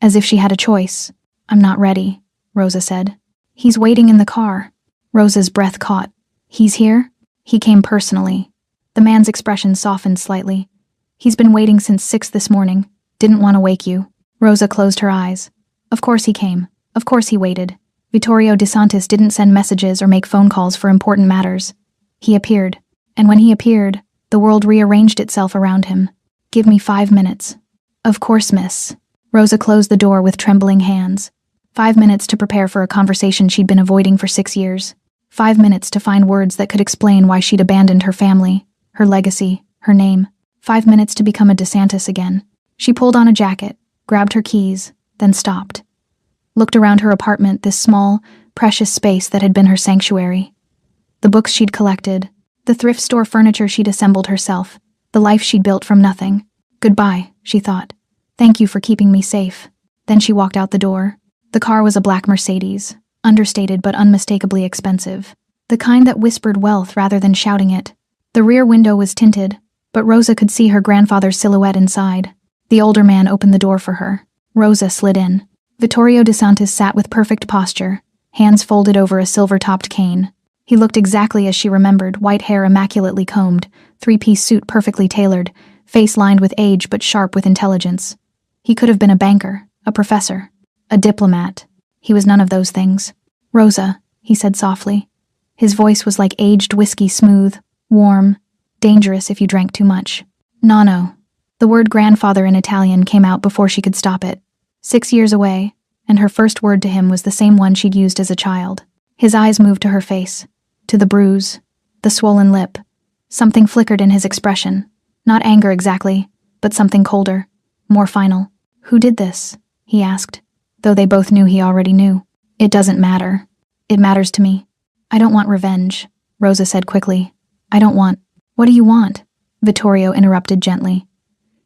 As if she had a choice. "I'm not ready," Rosa said. "He's waiting in the car." Rosa's breath caught. "He's here?" "He came personally." The man's expression softened slightly. "He's been waiting since 6 this morning. Didn't want to wake you." Rosa closed her eyes. Of course he came. Of course he waited. Vittorio DeSantis didn't send messages or make phone calls for important matters. He appeared. And when he appeared, the world rearranged itself around him. "Give me 5 minutes." "Of course, miss." Rosa closed the door with trembling hands. 5 minutes to prepare for a conversation she'd been avoiding for 6 years. 5 minutes to find words that could explain why she'd abandoned her family, her legacy, her name. 5 minutes to become a DeSantis again. She pulled on a jacket, grabbed her keys, then stopped. Looked around her apartment, this small, precious space that had been her sanctuary. The books she'd collected, the thrift store furniture she'd assembled herself, the life she'd built from nothing. "Goodbye," she thought. "Thank you for keeping me safe." Then she walked out the door. The car was a black Mercedes, understated but unmistakably expensive. The kind that whispered wealth rather than shouting it. The rear window was tinted, but Rosa could see her grandfather's silhouette inside. The older man opened the door for her. Rosa slid in. Vittorio DeSantis sat with perfect posture, hands folded over a silver-topped cane. He looked exactly as she remembered, white hair immaculately combed, three-piece suit perfectly tailored, face lined with age but sharp with intelligence. He could have been a banker, a professor, a diplomat. He was none of those things. "Rosa," he said softly. His voice was like aged whiskey, smooth, warm, dangerous if you drank too much. "Nonno." The word grandfather in Italian came out before she could stop it. 6 years away, and her first word to him was the same one she'd used as a child. His eyes moved to her face, to the bruise, the swollen lip. Something flickered in his expression. Not anger exactly, but something colder, more final. "Who did this?" he asked, though they both knew he already knew. "It doesn't matter. It matters to me. I don't want revenge," Rosa said quickly. "I don't want—" "What do you want?" Vittorio interrupted gently.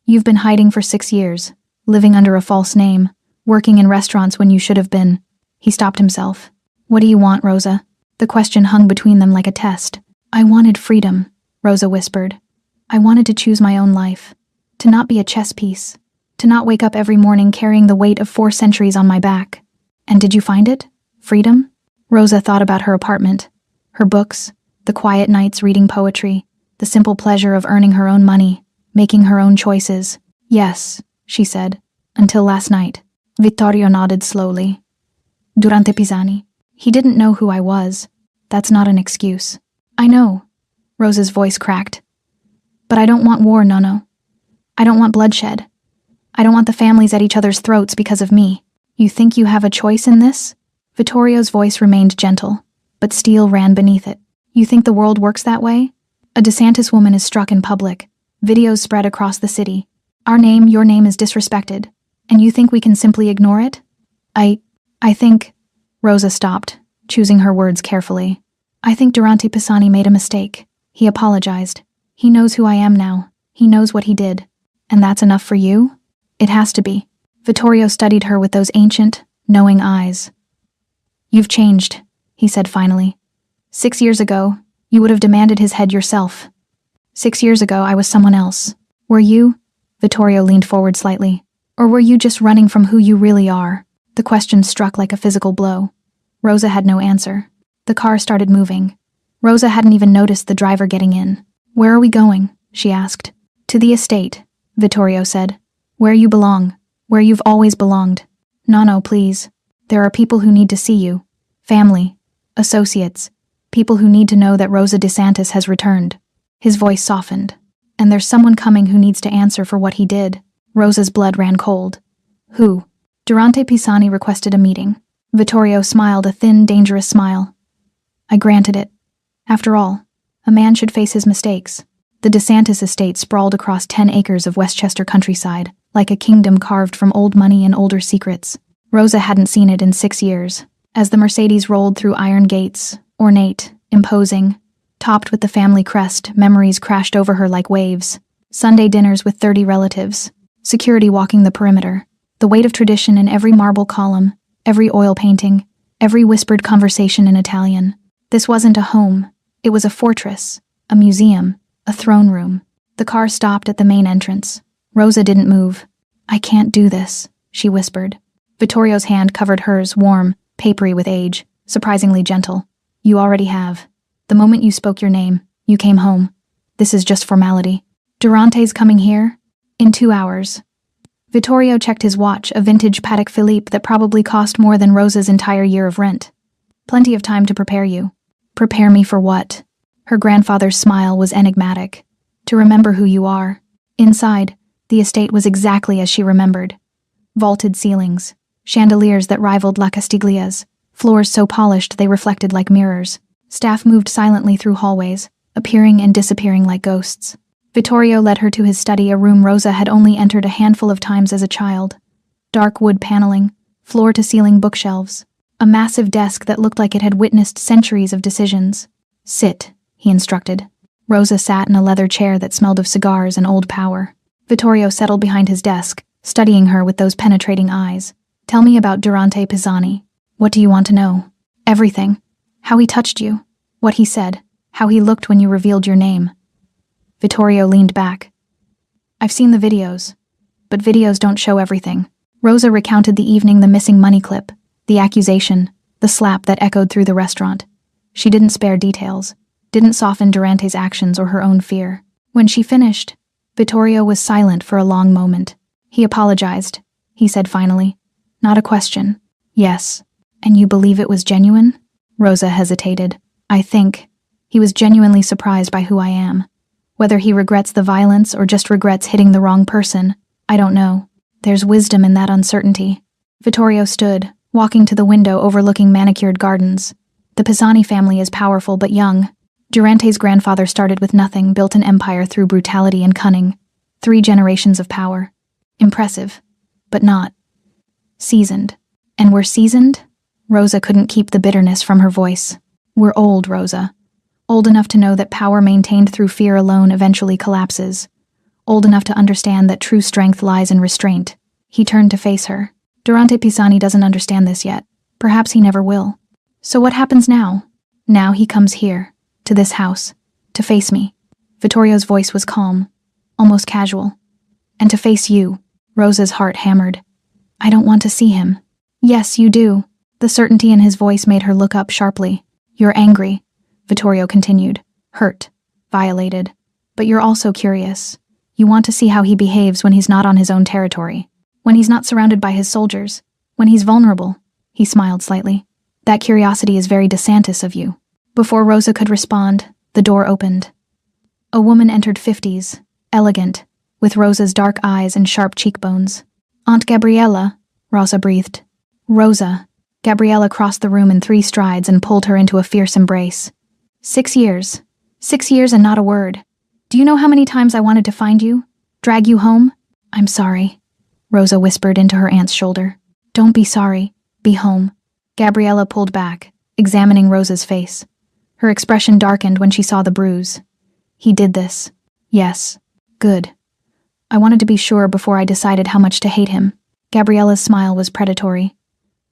"You've been hiding for 6 years, living under a false name, working in restaurants when you should have been." He stopped himself. "What do you want, Rosa?" The question hung between them like a test. "I wanted freedom," Rosa whispered. "I wanted to choose my own life, to not be a chess piece, to not wake up every morning carrying the weight of 4 centuries on my back." "And did you find it? Freedom?" Rosa thought about her apartment, her books, the quiet nights reading poetry, the simple pleasure of earning her own money, making her own choices. "Yes," she said, "until last night." Vittorio nodded slowly. "Durante Pisani. He didn't know who I was. That's not an excuse." "I know." Rosa's voice cracked. "But I don't want war, Nonno. I don't want bloodshed. I don't want the families at each other's throats because of me." "You think you have a choice in this?" Vittorio's voice remained gentle, but steel ran beneath it. "You think the world works that way? A DeSantis woman is struck in public. Videos spread across the city. Our name, your name is disrespected. And you think we can simply ignore it?" I think—" Rosa stopped, choosing her words carefully. "I think Durante Pisani made a mistake. He apologized. He knows who I am now. He knows what he did. And that's enough for you?" "It has to be." Vittorio studied her with those ancient, knowing eyes. "You've changed," he said finally. 6 years ago, you would have demanded his head yourself. 6 years ago, I was someone else. Were you?" Vittorio leaned forward slightly. "Or were you just running from who you really are?" The question struck like a physical blow. Rosa had no answer. The car started moving. Rosa hadn't even noticed the driver getting in. "Where are we going?" she asked. "To the estate," Vittorio said. "Where you belong. Where you've always belonged." "Nonno, please. There are people who need to see you. Family. Associates. People who need to know that Rosa DeSantis has returned." His voice softened. "And there's someone coming who needs to answer for what he did." Rosa's blood ran cold. "Who?" Durante Pisani requested a meeting. Vittorio smiled a thin, dangerous smile. "I granted it." After all, a man should face his mistakes. The DeSantis estate sprawled across 10 acres of Westchester countryside, like a kingdom carved from old money and older secrets. Rosa hadn't seen it in 6 years. As the Mercedes rolled through iron gates, ornate, imposing, topped with the family crest, memories crashed over her like waves. Sunday dinners with 30 relatives, security walking the perimeter, the weight of tradition in every marble column, every oil painting, every whispered conversation in Italian. This wasn't a home. It was a fortress, a museum, a throne room. The car stopped at the main entrance. Rosa didn't move. "I can't do this," she whispered. Vittorio's hand covered hers, warm, papery with age, surprisingly gentle. "You already have. The moment you spoke your name, you came home. This is just formality. Durante's coming here? In 2 hours." Vittorio checked his watch, a vintage Patek Philippe that probably cost more than Rosa's entire year of rent. "Plenty of time to prepare you." "Prepare me for what?" Her grandfather's smile was enigmatic. "To remember who you are." Inside, the estate was exactly as she remembered. Vaulted ceilings, chandeliers that rivaled La Castiglia's, floors so polished they reflected like mirrors. Staff moved silently through hallways, appearing and disappearing like ghosts. Vittorio led her to his study, a room Rosa had only entered a handful of times as a child. Dark wood paneling, floor-to-ceiling bookshelves, a massive desk that looked like it had witnessed centuries of decisions. "Sit," he instructed. Rosa sat in a leather chair that smelled of cigars and old power. Vittorio settled behind his desk, studying her with those penetrating eyes. "Tell me about Durante Pisani. What do you want to know?" "Everything. How he touched you. What he said. How he looked when you revealed your name." Vittorio leaned back. "I've seen the videos, but videos don't show everything." Rosa recounted the evening, the missing money clip, the accusation, the slap that echoed through the restaurant. She didn't spare details, didn't soften Durante's actions or her own fear. When she finished, Vittorio was silent for a long moment. "He apologized," he said finally. "Not a question." "Yes. And you believe it was genuine?" Rosa hesitated. "I think he was genuinely surprised by who I am. Whether he regrets the violence or just regrets hitting the wrong person, I don't know. There's wisdom in that uncertainty." Vittorio stood, walking to the window overlooking manicured gardens. "The Pisani family is powerful but young. Durante's grandfather started with nothing, built an empire through brutality and cunning. 3 generations of power. Impressive, but not seasoned." "And we're seasoned?" Rosa couldn't keep the bitterness from her voice. "We're old, Rosa. Old enough to know that power maintained through fear alone eventually collapses. Old enough to understand that true strength lies in restraint." He turned to face her. "Durante Pisani doesn't understand this yet. Perhaps he never will. So what happens now? Now he comes here, to this house, to face me." Vittorio's voice was calm, almost casual. "And to face you." Rosa's heart hammered. "I don't want to see him." "Yes, you do." The certainty in his voice made her look up sharply. "You're angry," Vittorio continued, "hurt, violated. But you're also curious. You want to see how he behaves when he's not on his own territory, when he's not surrounded by his soldiers, when he's vulnerable." He smiled slightly. "That curiosity is very DeSantis of you." Before Rosa could respond, the door opened. A woman entered 50s, elegant, with Rosa's dark eyes and sharp cheekbones. "Aunt Gabriella," Rosa breathed. "Rosa." Gabriella crossed the room in 3 strides and pulled her into a fierce embrace. 6 years. 6 years and not a word. "Do you know how many times I wanted to find you? Drag you home?" "I'm sorry," Rosa whispered into her aunt's shoulder. "Don't be sorry. Be home." Gabriella pulled back, examining Rosa's face. Her expression darkened when she saw the bruise. "He did this." "Yes. Good. I wanted to be sure before I decided how much to hate him." Gabriella's smile was predatory.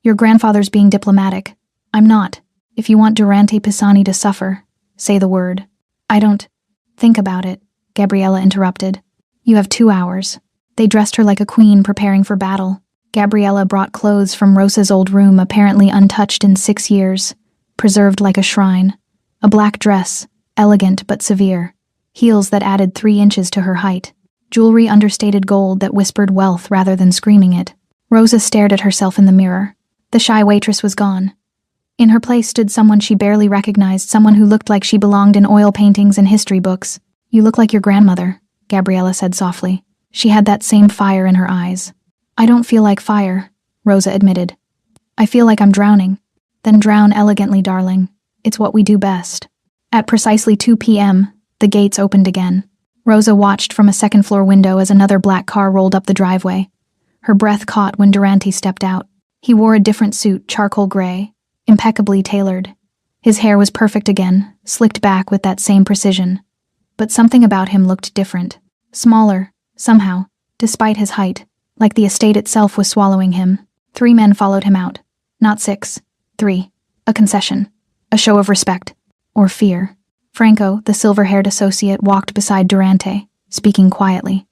"Your grandfather's being diplomatic. I'm not. If you want Durante Pisani to suffer, say the word." "I don't." "Think about it," Gabriella interrupted. "You have 2 hours." They dressed her like a queen preparing for battle. Gabriella brought clothes from Rosa's old room, apparently untouched in 6 years, preserved like a shrine. A black dress, elegant but severe. Heels that added 3 inches to her height. Jewelry understated gold that whispered wealth rather than screaming it. Rosa stared at herself in the mirror. The shy waitress was gone. In her place stood someone she barely recognized, someone who looked like she belonged in oil paintings and history books. "You look like your grandmother," Gabriella said softly. She had that same fire in her eyes. "I don't feel like fire," Rosa admitted. "I feel like I'm drowning." "Then drown elegantly, darling. It's what we do best." At precisely 2 p.m., the gates opened again. Rosa watched from a second-floor window as another black car rolled up the driveway. Her breath caught when Durante stepped out. He wore a different suit, charcoal gray, impeccably tailored. His hair was perfect again, slicked back with that same precision. But something about him looked different. Smaller, somehow, despite his height, like the estate itself was swallowing him. 3 men followed him out. Not 6. 3. A concession. A show of respect. Or fear. Franco, the silver-haired associate, walked beside Durante, speaking quietly.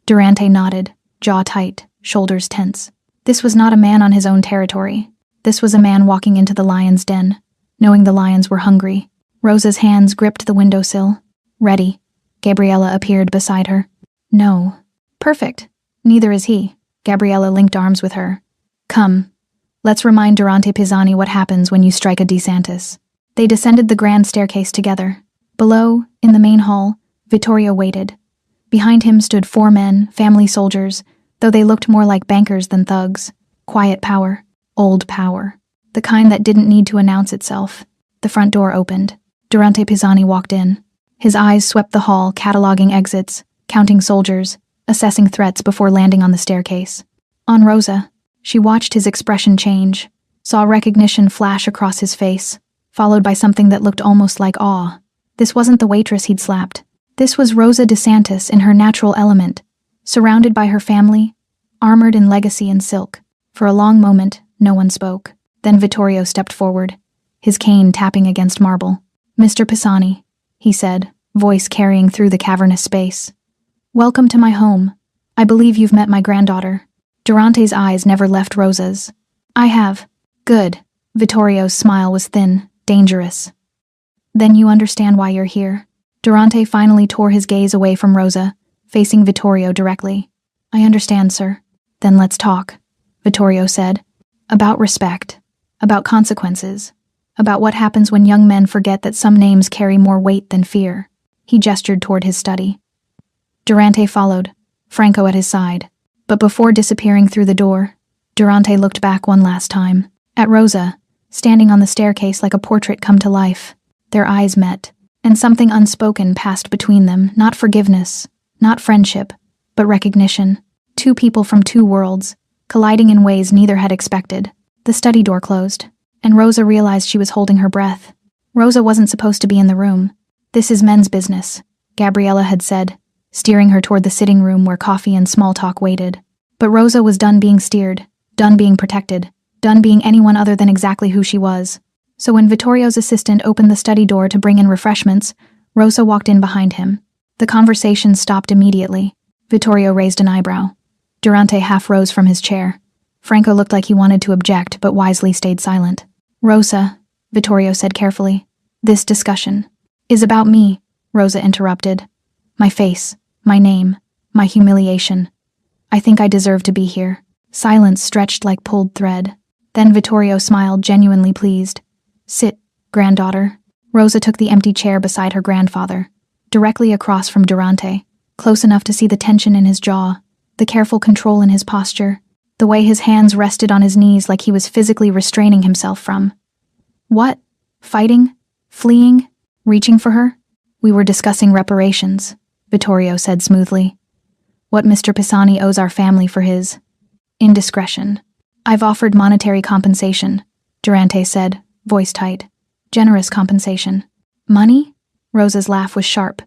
Durante nodded, jaw tight, shoulders tense. This was not a man on his own territory. This was a man walking into the lion's den, knowing the lions were hungry. Rosa's hands gripped the windowsill. Ready. Gabriella appeared beside her. No. Perfect. Neither is he. Gabriella linked arms with her. Come. Let's remind Durante Pisani what happens when you strike a DeSantis. They descended the grand staircase together. Below, in the main hall, Vittorio waited. Behind him stood 4 men, family soldiers, though they looked more like bankers than thugs. Quiet power. Old power. The kind that didn't need to announce itself. The front door opened. Durante Pisani walked in. His eyes swept the hall, cataloging exits, counting soldiers, assessing threats before landing on the staircase. On Rosa, she watched his expression change, saw recognition flash across his face, followed by something that looked almost like awe. This wasn't the waitress he'd slapped. This was Rosa DeSantis in her natural element, surrounded by her family, armored in legacy and silk. For a long moment, no one spoke. Then Vittorio stepped forward, his cane tapping against marble. Mr. Pisani, he said, voice carrying through the cavernous space. Welcome to my home. I believe you've met my granddaughter. Durante's eyes never left Rosa's. I have. Good. Vittorio's smile was thin, dangerous. Then you understand why you're here. Durante finally tore his gaze away from Rosa, facing Vittorio directly. I understand, sir. Then let's talk, Vittorio said. About respect. About consequences. About what happens when young men forget that some names carry more weight than fear. He gestured toward his study. Durante followed, Franco at his side. But before disappearing through the door, Durante looked back one last time, at Rosa, standing on the staircase like a portrait come to life. Their eyes met, and something unspoken passed between them, not forgiveness, not friendship, but recognition. 2 people from 2 worlds, colliding in ways neither had expected. The study door closed, and Rosa realized she was holding her breath. Rosa wasn't supposed to be in the room. This is men's business, Gabriella had said, steering her toward the sitting room where coffee and small talk waited. But Rosa was done being steered, done being protected, done being anyone other than exactly who she was. So when Vittorio's assistant opened the study door to bring in refreshments, Rosa walked in behind him. The conversation stopped immediately. Vittorio raised an eyebrow. Durante half rose from his chair. Franco looked like he wanted to object, but wisely stayed silent. Rosa, Vittorio said carefully, this discussion is about me, Rosa interrupted. My face, my name, my humiliation. I think I deserve to be here. Silence stretched like pulled thread. Then Vittorio smiled, genuinely pleased. Sit, granddaughter. Rosa took the empty chair beside her grandfather, directly across from Durante, close enough to see the tension in his jaw, the careful control in his posture, the way his hands rested on his knees like he was physically restraining himself from. What? Fighting? Fleeing? Reaching for her? We were discussing reparations, Vittorio said smoothly. What Mr. Pisani owes our family for his indiscretion. I've offered monetary compensation, Durante said, voice tight. Generous compensation. Money? Rosa's laugh was sharp.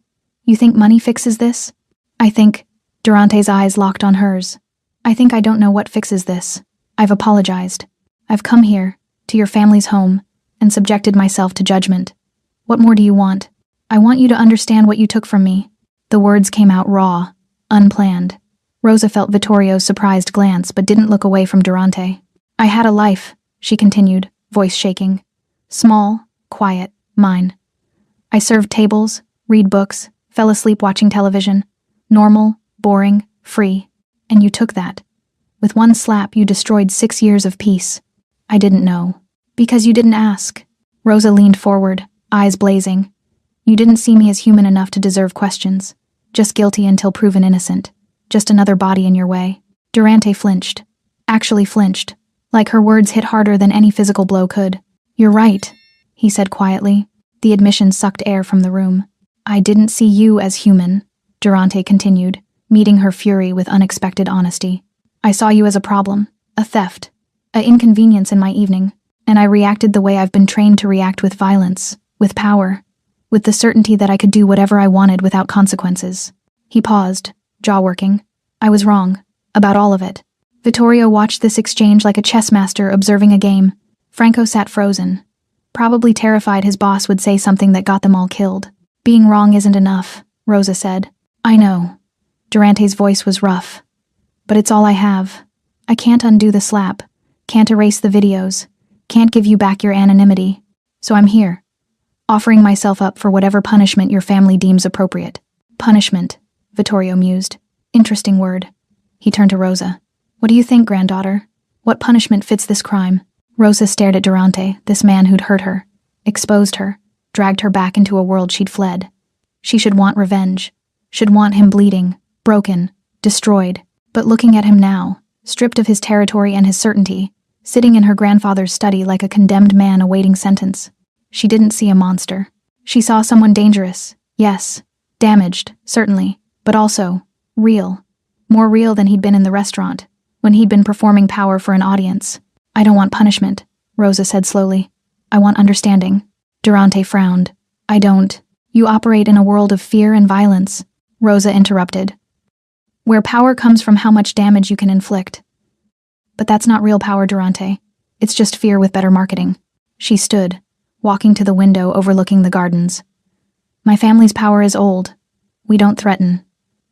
You think money fixes this? I think. Durante's eyes locked on hers. I think I don't know what fixes this. I've apologized. I've come here, to your family's home, and subjected myself to judgment. What more do you want? I want you to understand what you took from me. The words came out raw, unplanned. Rosa felt Vittorio's surprised glance but didn't look away from Durante. I had a life, she continued, voice shaking. Small, quiet, mine. I served tables, read books, fell asleep watching television. Normal, boring, free. And you took that. With one slap, you destroyed 6 years of peace. I didn't know. Because you didn't ask. Rosa leaned forward, eyes blazing. You didn't see me as human enough to deserve questions. Just guilty until proven innocent. Just another body in your way. Durante flinched. Actually flinched. Like her words hit harder than any physical blow could. You're right, he said quietly. The admission sucked air from the room. I didn't see you as human, Durante continued, meeting her fury with unexpected honesty. I saw you as a problem, a theft, an inconvenience in my evening, and I reacted the way I've been trained to react, with violence, with power, with the certainty that I could do whatever I wanted without consequences. He paused, jaw working. I was wrong, about all of it. Vittorio watched this exchange like a chess master observing a game. Franco sat frozen, probably terrified his boss would say something that got them all killed. Being wrong isn't enough, Rosa said. I know. Durante's voice was rough. But it's all I have. I can't undo the slap, can't erase the videos, can't give you back your anonymity. So I'm here, offering myself up for whatever punishment your family deems appropriate. Punishment, Vittorio mused. Interesting word. He turned to Rosa. What do you think, granddaughter? What punishment fits this crime? Rosa stared at Durante, this man who'd hurt her, exposed her, dragged her back into a world she'd fled. She should want revenge, should want him bleeding, broken, destroyed. But looking at him now, stripped of his territory and his certainty, sitting in her grandfather's study like a condemned man awaiting sentence, she didn't see a monster. She saw someone dangerous, yes, damaged, certainly, but also real. More real than he'd been in the restaurant, when he'd been performing power for an audience. I don't want punishment, Rosa said slowly. I want understanding. Durante frowned. I don't. You operate in a world of fear and violence, Rosa interrupted, where power comes from how much damage you can inflict. But that's not real power, Durante. It's just fear with better marketing. She stood, walking to the window overlooking the gardens. My family's power is old. We don't threaten.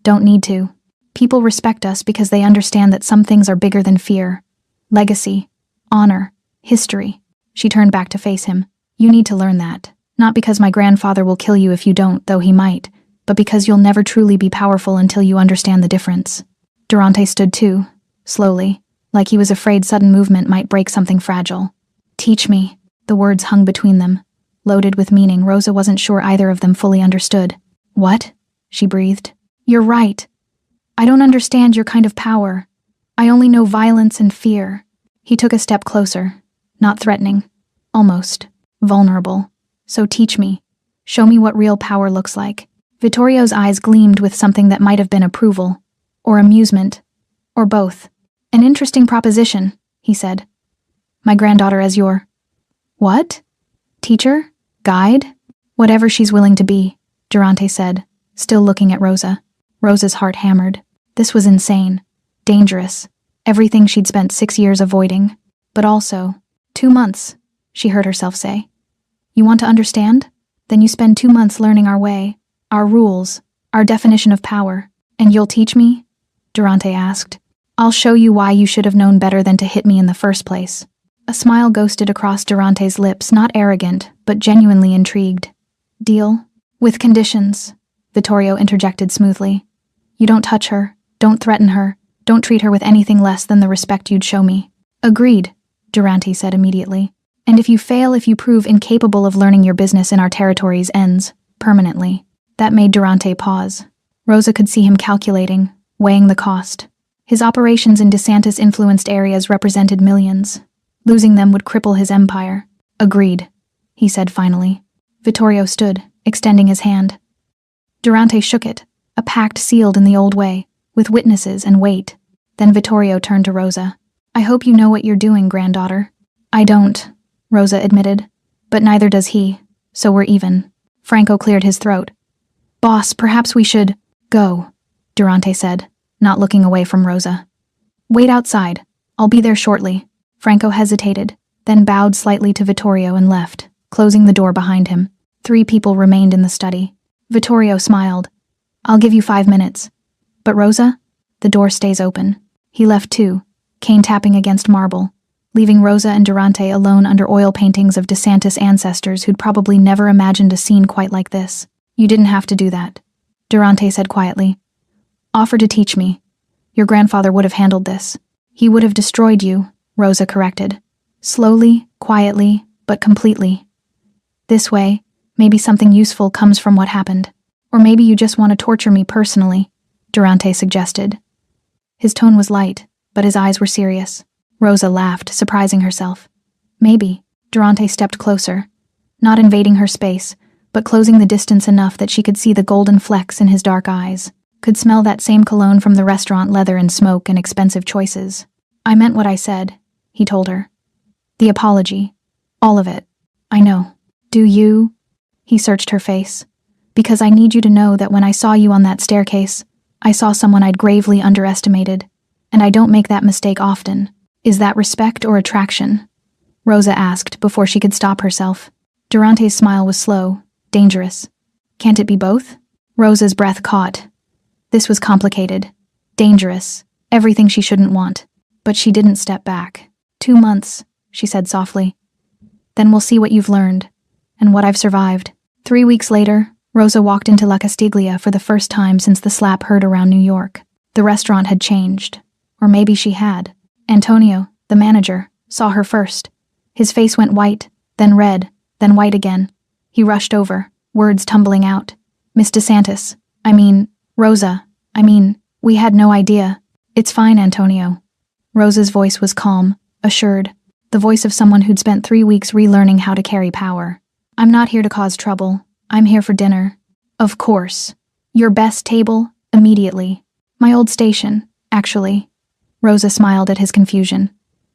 Don't need to. People respect us because they understand that some things are bigger than fear. Legacy, honor, history. She turned back to face him. You need to learn that. Not because my grandfather will kill you if you don't, though he might, but because you'll never truly be powerful until you understand the difference. Durante stood too, slowly, like he was afraid sudden movement might break something fragile. Teach me. The words hung between them, loaded with meaning Rosa wasn't sure either of them fully understood. What? She breathed. You're right. I don't understand your kind of power. I only know violence and fear. He took a step closer, not threatening, almost vulnerable. So teach me. Show me what real power looks like. Vittorio's eyes gleamed with something that might have been approval, or amusement, or both. An interesting proposition, he said. My granddaughter as your... What? Teacher? Guide? Whatever she's willing to be, Durante said, still looking at Rosa. Rosa's heart hammered. This was insane. Dangerous. Everything she'd spent 6 years avoiding. But also, 2 months, she heard herself say. You want to understand? Then you spend 2 months learning our way, our rules, our definition of power. And you'll teach me? Durante asked. I'll show you why you should have known better than to hit me in the first place. A smile ghosted across Durante's lips, not arrogant, but genuinely intrigued. Deal? With conditions, Vittorio interjected smoothly. You don't touch her, don't threaten her, don't treat her with anything less than the respect you'd show me. Agreed, Durante said immediately. And if you prove incapable of learning your business in our territories ends, permanently. That made Durante pause. Rosa could see him calculating, weighing the cost. His operations in DeSantis-influenced areas represented millions. Losing them would cripple his empire. Agreed, he said finally. Vittorio stood, extending his hand. Durante shook it, a pact sealed in the old way, with witnesses and weight. Then Vittorio turned to Rosa. I hope you know what you're doing, granddaughter. I don't, Rosa admitted, but neither does he, so we're even. Franco cleared his throat. Boss, perhaps we should go, Durante said, not looking away from Rosa. Wait outside. I'll be there shortly. Franco hesitated, then bowed slightly to Vittorio and left, closing the door behind him. 3 people remained in the study. Vittorio smiled. I'll give you 5 minutes. But Rosa? The door stays open. He left too, cane tapping against marble, leaving Rosa and Durante alone under oil paintings of DeSantis ancestors who'd probably never imagined a scene quite like this. You didn't have to do that, Durante said quietly. Offer to teach me. Your grandfather would have handled this. He would have destroyed you, Rosa corrected. Slowly, quietly, but completely. This way, maybe something useful comes from what happened. Or maybe you just want to torture me personally, Durante suggested. His tone was light, but his eyes were serious. Rosa laughed, surprising herself. Maybe. Durante stepped closer. not invading her space, but closing the distance enough that she could see the golden flecks in his dark eyes, could smell that same cologne from the restaurant, leather and smoke and expensive choices. I meant what I said, he told her. The apology. All of it. I know. Do you? He searched her face. Because I need you to know that when I saw you on that staircase, I saw someone I'd gravely underestimated, and I don't make that mistake often. Is that respect or attraction? Rosa asked before she could stop herself. Durante's smile was slow, dangerous. Can't it be both? Rosa's breath caught. This was complicated, dangerous, everything she shouldn't want. But she didn't step back. 2 months, she said softly. Then we'll see what you've learned, and what I've survived. 3 weeks later, Rosa walked into La Castiglia for the first time since the slap heard around New York. The restaurant had changed. Or maybe she had. Antonio, the manager, saw her first. His face went white, then red, then white again. He rushed over, words tumbling out. Miss DeSantis, Rosa, we had no idea. It's fine, Antonio. Rosa's voice was calm, assured, the voice of someone who'd spent 3 weeks relearning how to carry power. I'm not here to cause trouble. I'm here for dinner. Of course. Your best table, immediately. My old station, actually. Rosa smiled at his confusion.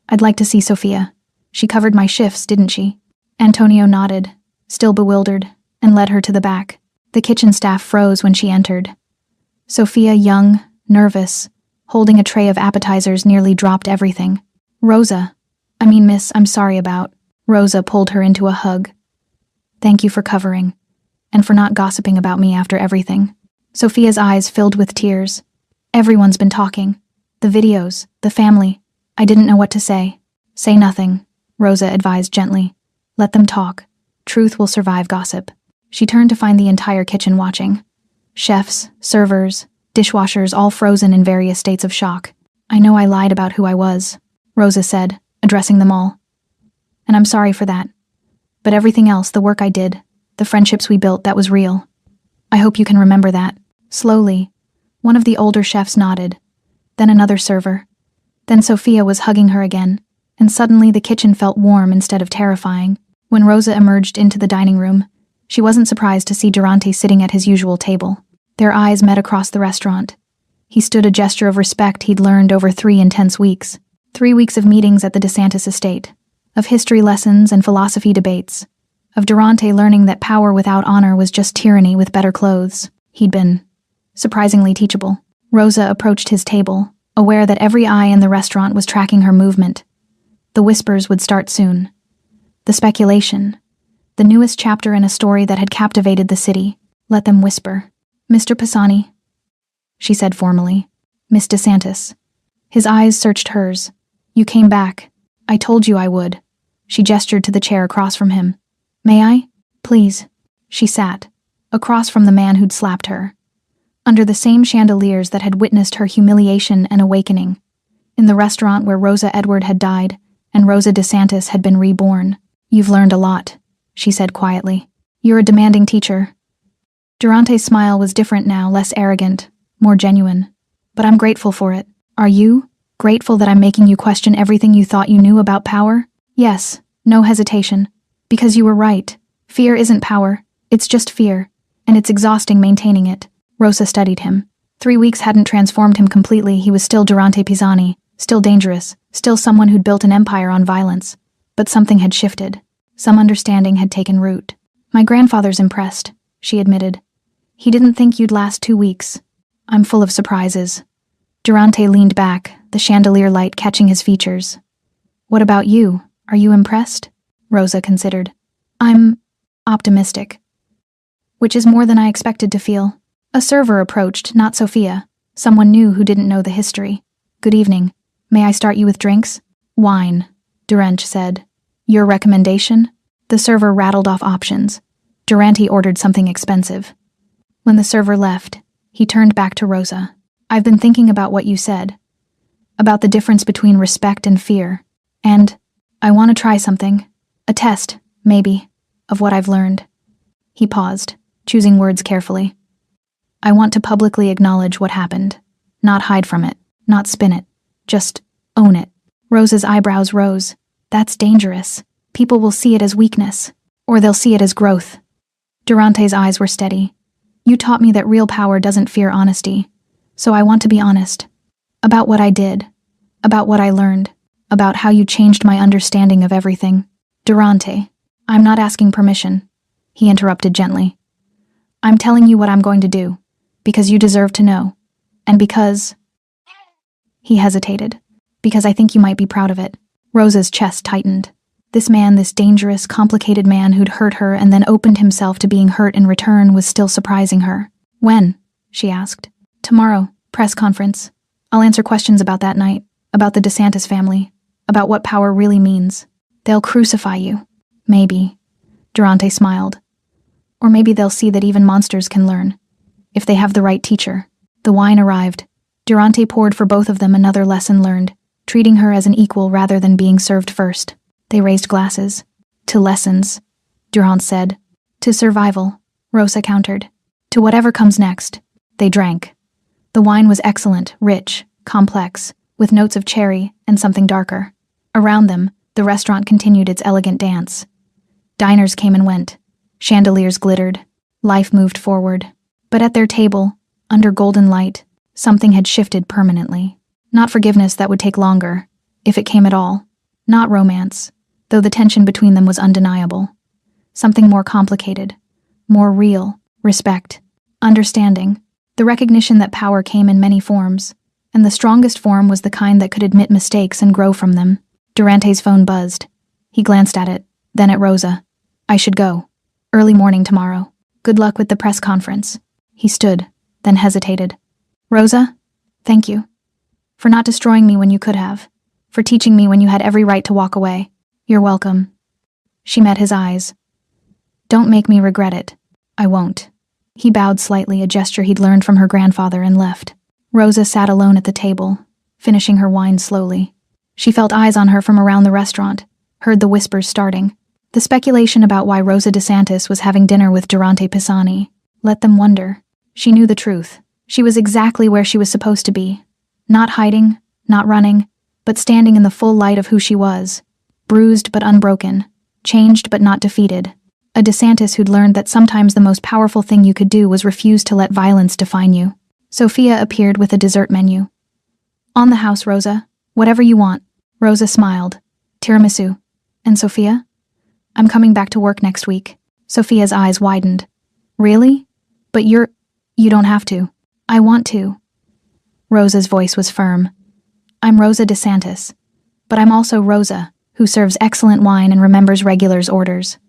I'd like to see Sophia. She covered my shifts, didn't she? Antonio nodded, still bewildered, and led her to the back. The kitchen staff froze when she entered. Sophia, young, nervous, holding a tray of appetizers, nearly dropped everything. Miss, I'm sorry about. Rosa pulled her into a hug. Thank you for covering, and for not gossiping about me after everything. Sophia's eyes filled with tears. Everyone's been talking. The videos, the family. I didn't know what to say. Say nothing, Rosa advised gently. Let them talk. Truth will survive gossip. She turned to find the entire kitchen watching. Chefs, servers, dishwashers, all frozen in various states of shock. I know I lied about who I was, Rosa said, addressing them all. And I'm sorry for that. But everything else, the work I did, the friendships we built, that was real. I hope you can remember that. Slowly, one of the older chefs nodded, then another server. Then Sophia was hugging her again, and suddenly the kitchen felt warm instead of terrifying. When Rosa emerged into the dining room, she wasn't surprised to see Durante sitting at his usual table. Their eyes met across the restaurant. He stood, a gesture of respect he'd learned over 3 intense weeks. 3 weeks of meetings at the DeSantis estate, of history lessons and philosophy debates, of Durante learning that power without honor was just tyranny with better clothes. He'd been surprisingly teachable. Rosa approached his table, aware that every eye in the restaurant was tracking her movement. The whispers would start soon. The speculation. The newest chapter in a story that had captivated the city. Let them whisper. Mr. Pisani, she said formally. Miss DeSantis. His eyes searched hers. You came back. I told you I would. She gestured to the chair across from him. May I? Please. She sat, across from the man who'd slapped her, under the same chandeliers that had witnessed her humiliation and awakening, in the restaurant where Rosa Edward had died and Rosa DeSantis had been reborn. You've learned a lot, she said quietly. You're a demanding teacher. Durante's smile was different now, less arrogant, more genuine. But I'm grateful for it. Are you? Grateful that I'm making you question everything you thought you knew about power? Yes, no hesitation. Because you were right. Fear isn't power. It's just fear. And it's exhausting maintaining it. Rosa studied him. 3 weeks hadn't transformed him completely. He was still Durante Pisani, still dangerous, still someone who'd built an empire on violence. But something had shifted. Some understanding had taken root. My grandfather's impressed, she admitted. He didn't think you'd last 2 weeks. I'm full of surprises. Durante leaned back, the chandelier light catching his features. What about you? Are you impressed? Rosa considered. I'm optimistic. Which is more than I expected to feel. A server approached, not Sophia. Someone new who didn't know the history. Good evening. May I start you with drinks? Wine, Durante said. Your recommendation? The server rattled off options. Durante ordered something expensive. When the server left, he turned back to Rosa. I've been thinking about what you said. About the difference between respect and fear. And I want to try something. A test, maybe, of what I've learned. He paused, choosing words carefully. I want to publicly acknowledge what happened. Not hide from it, not spin it. Just own it. Rosa's eyebrows rose. That's dangerous. People will see it as weakness. or they'll see it as growth. Durante's eyes were steady. You taught me that real power doesn't fear honesty, so I want to be honest. About what I did, about what I learned, about how you changed my understanding of everything. Durante, I'm not asking permission, he interrupted gently. I'm telling you what I'm going to do, because you deserve to know, and because... He hesitated. Because I think you might be proud of it. Rosa's chest tightened. This man, this dangerous, complicated man who'd hurt her and then opened himself to being hurt in return, was still surprising her. When? She asked. Tomorrow, press conference. I'll answer questions about that night, about the DeSantis family, about what power really means. They'll crucify you. Maybe. Durante smiled. Or maybe they'll see that even monsters can learn. If they have the right teacher. The wine arrived. Durante poured for both of them another lesson learned, treating her as an equal rather than being served first. They raised glasses. To lessons, Durant said. To survival, Rosa countered. To whatever comes next. They drank. The wine was excellent, rich, complex, with notes of cherry and something darker. Around them, the restaurant continued its elegant dance. Diners came and went. Chandeliers glittered. Life moved forward. But at their table, under golden light, something had shifted permanently. Not forgiveness that would take longer, if it came at all. Not romance, though the tension between them was undeniable. Something more complicated, more real, respect, understanding, the recognition that power came in many forms, and the strongest form was the kind that could admit mistakes and grow from them. Durante's phone buzzed. He glanced at it, then at Rosa. I should go. Early morning tomorrow. Good luck with the press conference. He stood, then hesitated. Rosa, thank you. For not destroying me when you could have. For teaching me when you had every right to walk away. You're welcome. She met his eyes. Don't make me regret it. I won't. He bowed slightly, a gesture he'd learned from her grandfather, and left. Rosa sat alone at the table, finishing her wine slowly. She felt eyes on her from around the restaurant, heard the whispers starting. The speculation about why Rosa DeSantis was having dinner with Durante Pisani. Let them wonder. She knew the truth. She was exactly where she was supposed to be. Not hiding, not running, but standing in the full light of who she was. Bruised but unbroken. Changed but not defeated. A DeSantis who'd learned that sometimes the most powerful thing you could do was refuse to let violence define you. Sophia appeared with a dessert menu. On the house, Rosa. Whatever you want. Rosa smiled. Tiramisu. And Sophia? I'm coming back to work next week. Sophia's eyes widened. Really? But you don't have to. I want to. Rosa's voice was firm. I'm Rosa DeSantis. But I'm also Rosa, who serves excellent wine and remembers regulars' orders.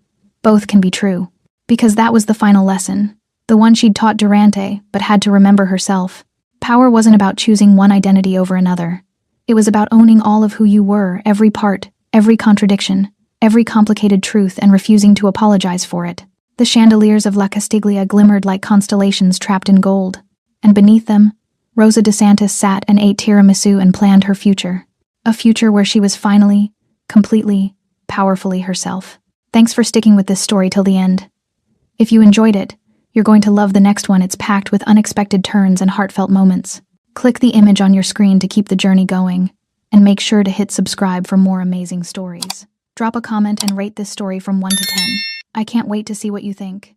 Both can be true. Because that was the final lesson. The one she'd taught Durante, but had to remember herself. Power wasn't about choosing one identity over another. It was about owning all of who you were, every part, every contradiction, every complicated truth, and refusing to apologize for it. The chandeliers of La Castiglia glimmered like constellations trapped in gold. And beneath them, Rosa DeSantis sat and ate tiramisu and planned her future. A future where she was finally, completely, powerfully herself. Thanks for sticking with this story till the end. If you enjoyed it, you're going to love the next one. It's packed with unexpected turns and heartfelt moments. Click the image on your screen to keep the journey going, and make sure to hit subscribe for more amazing stories. Drop a comment and rate this story from 1 to 10. I can't wait to see what you think.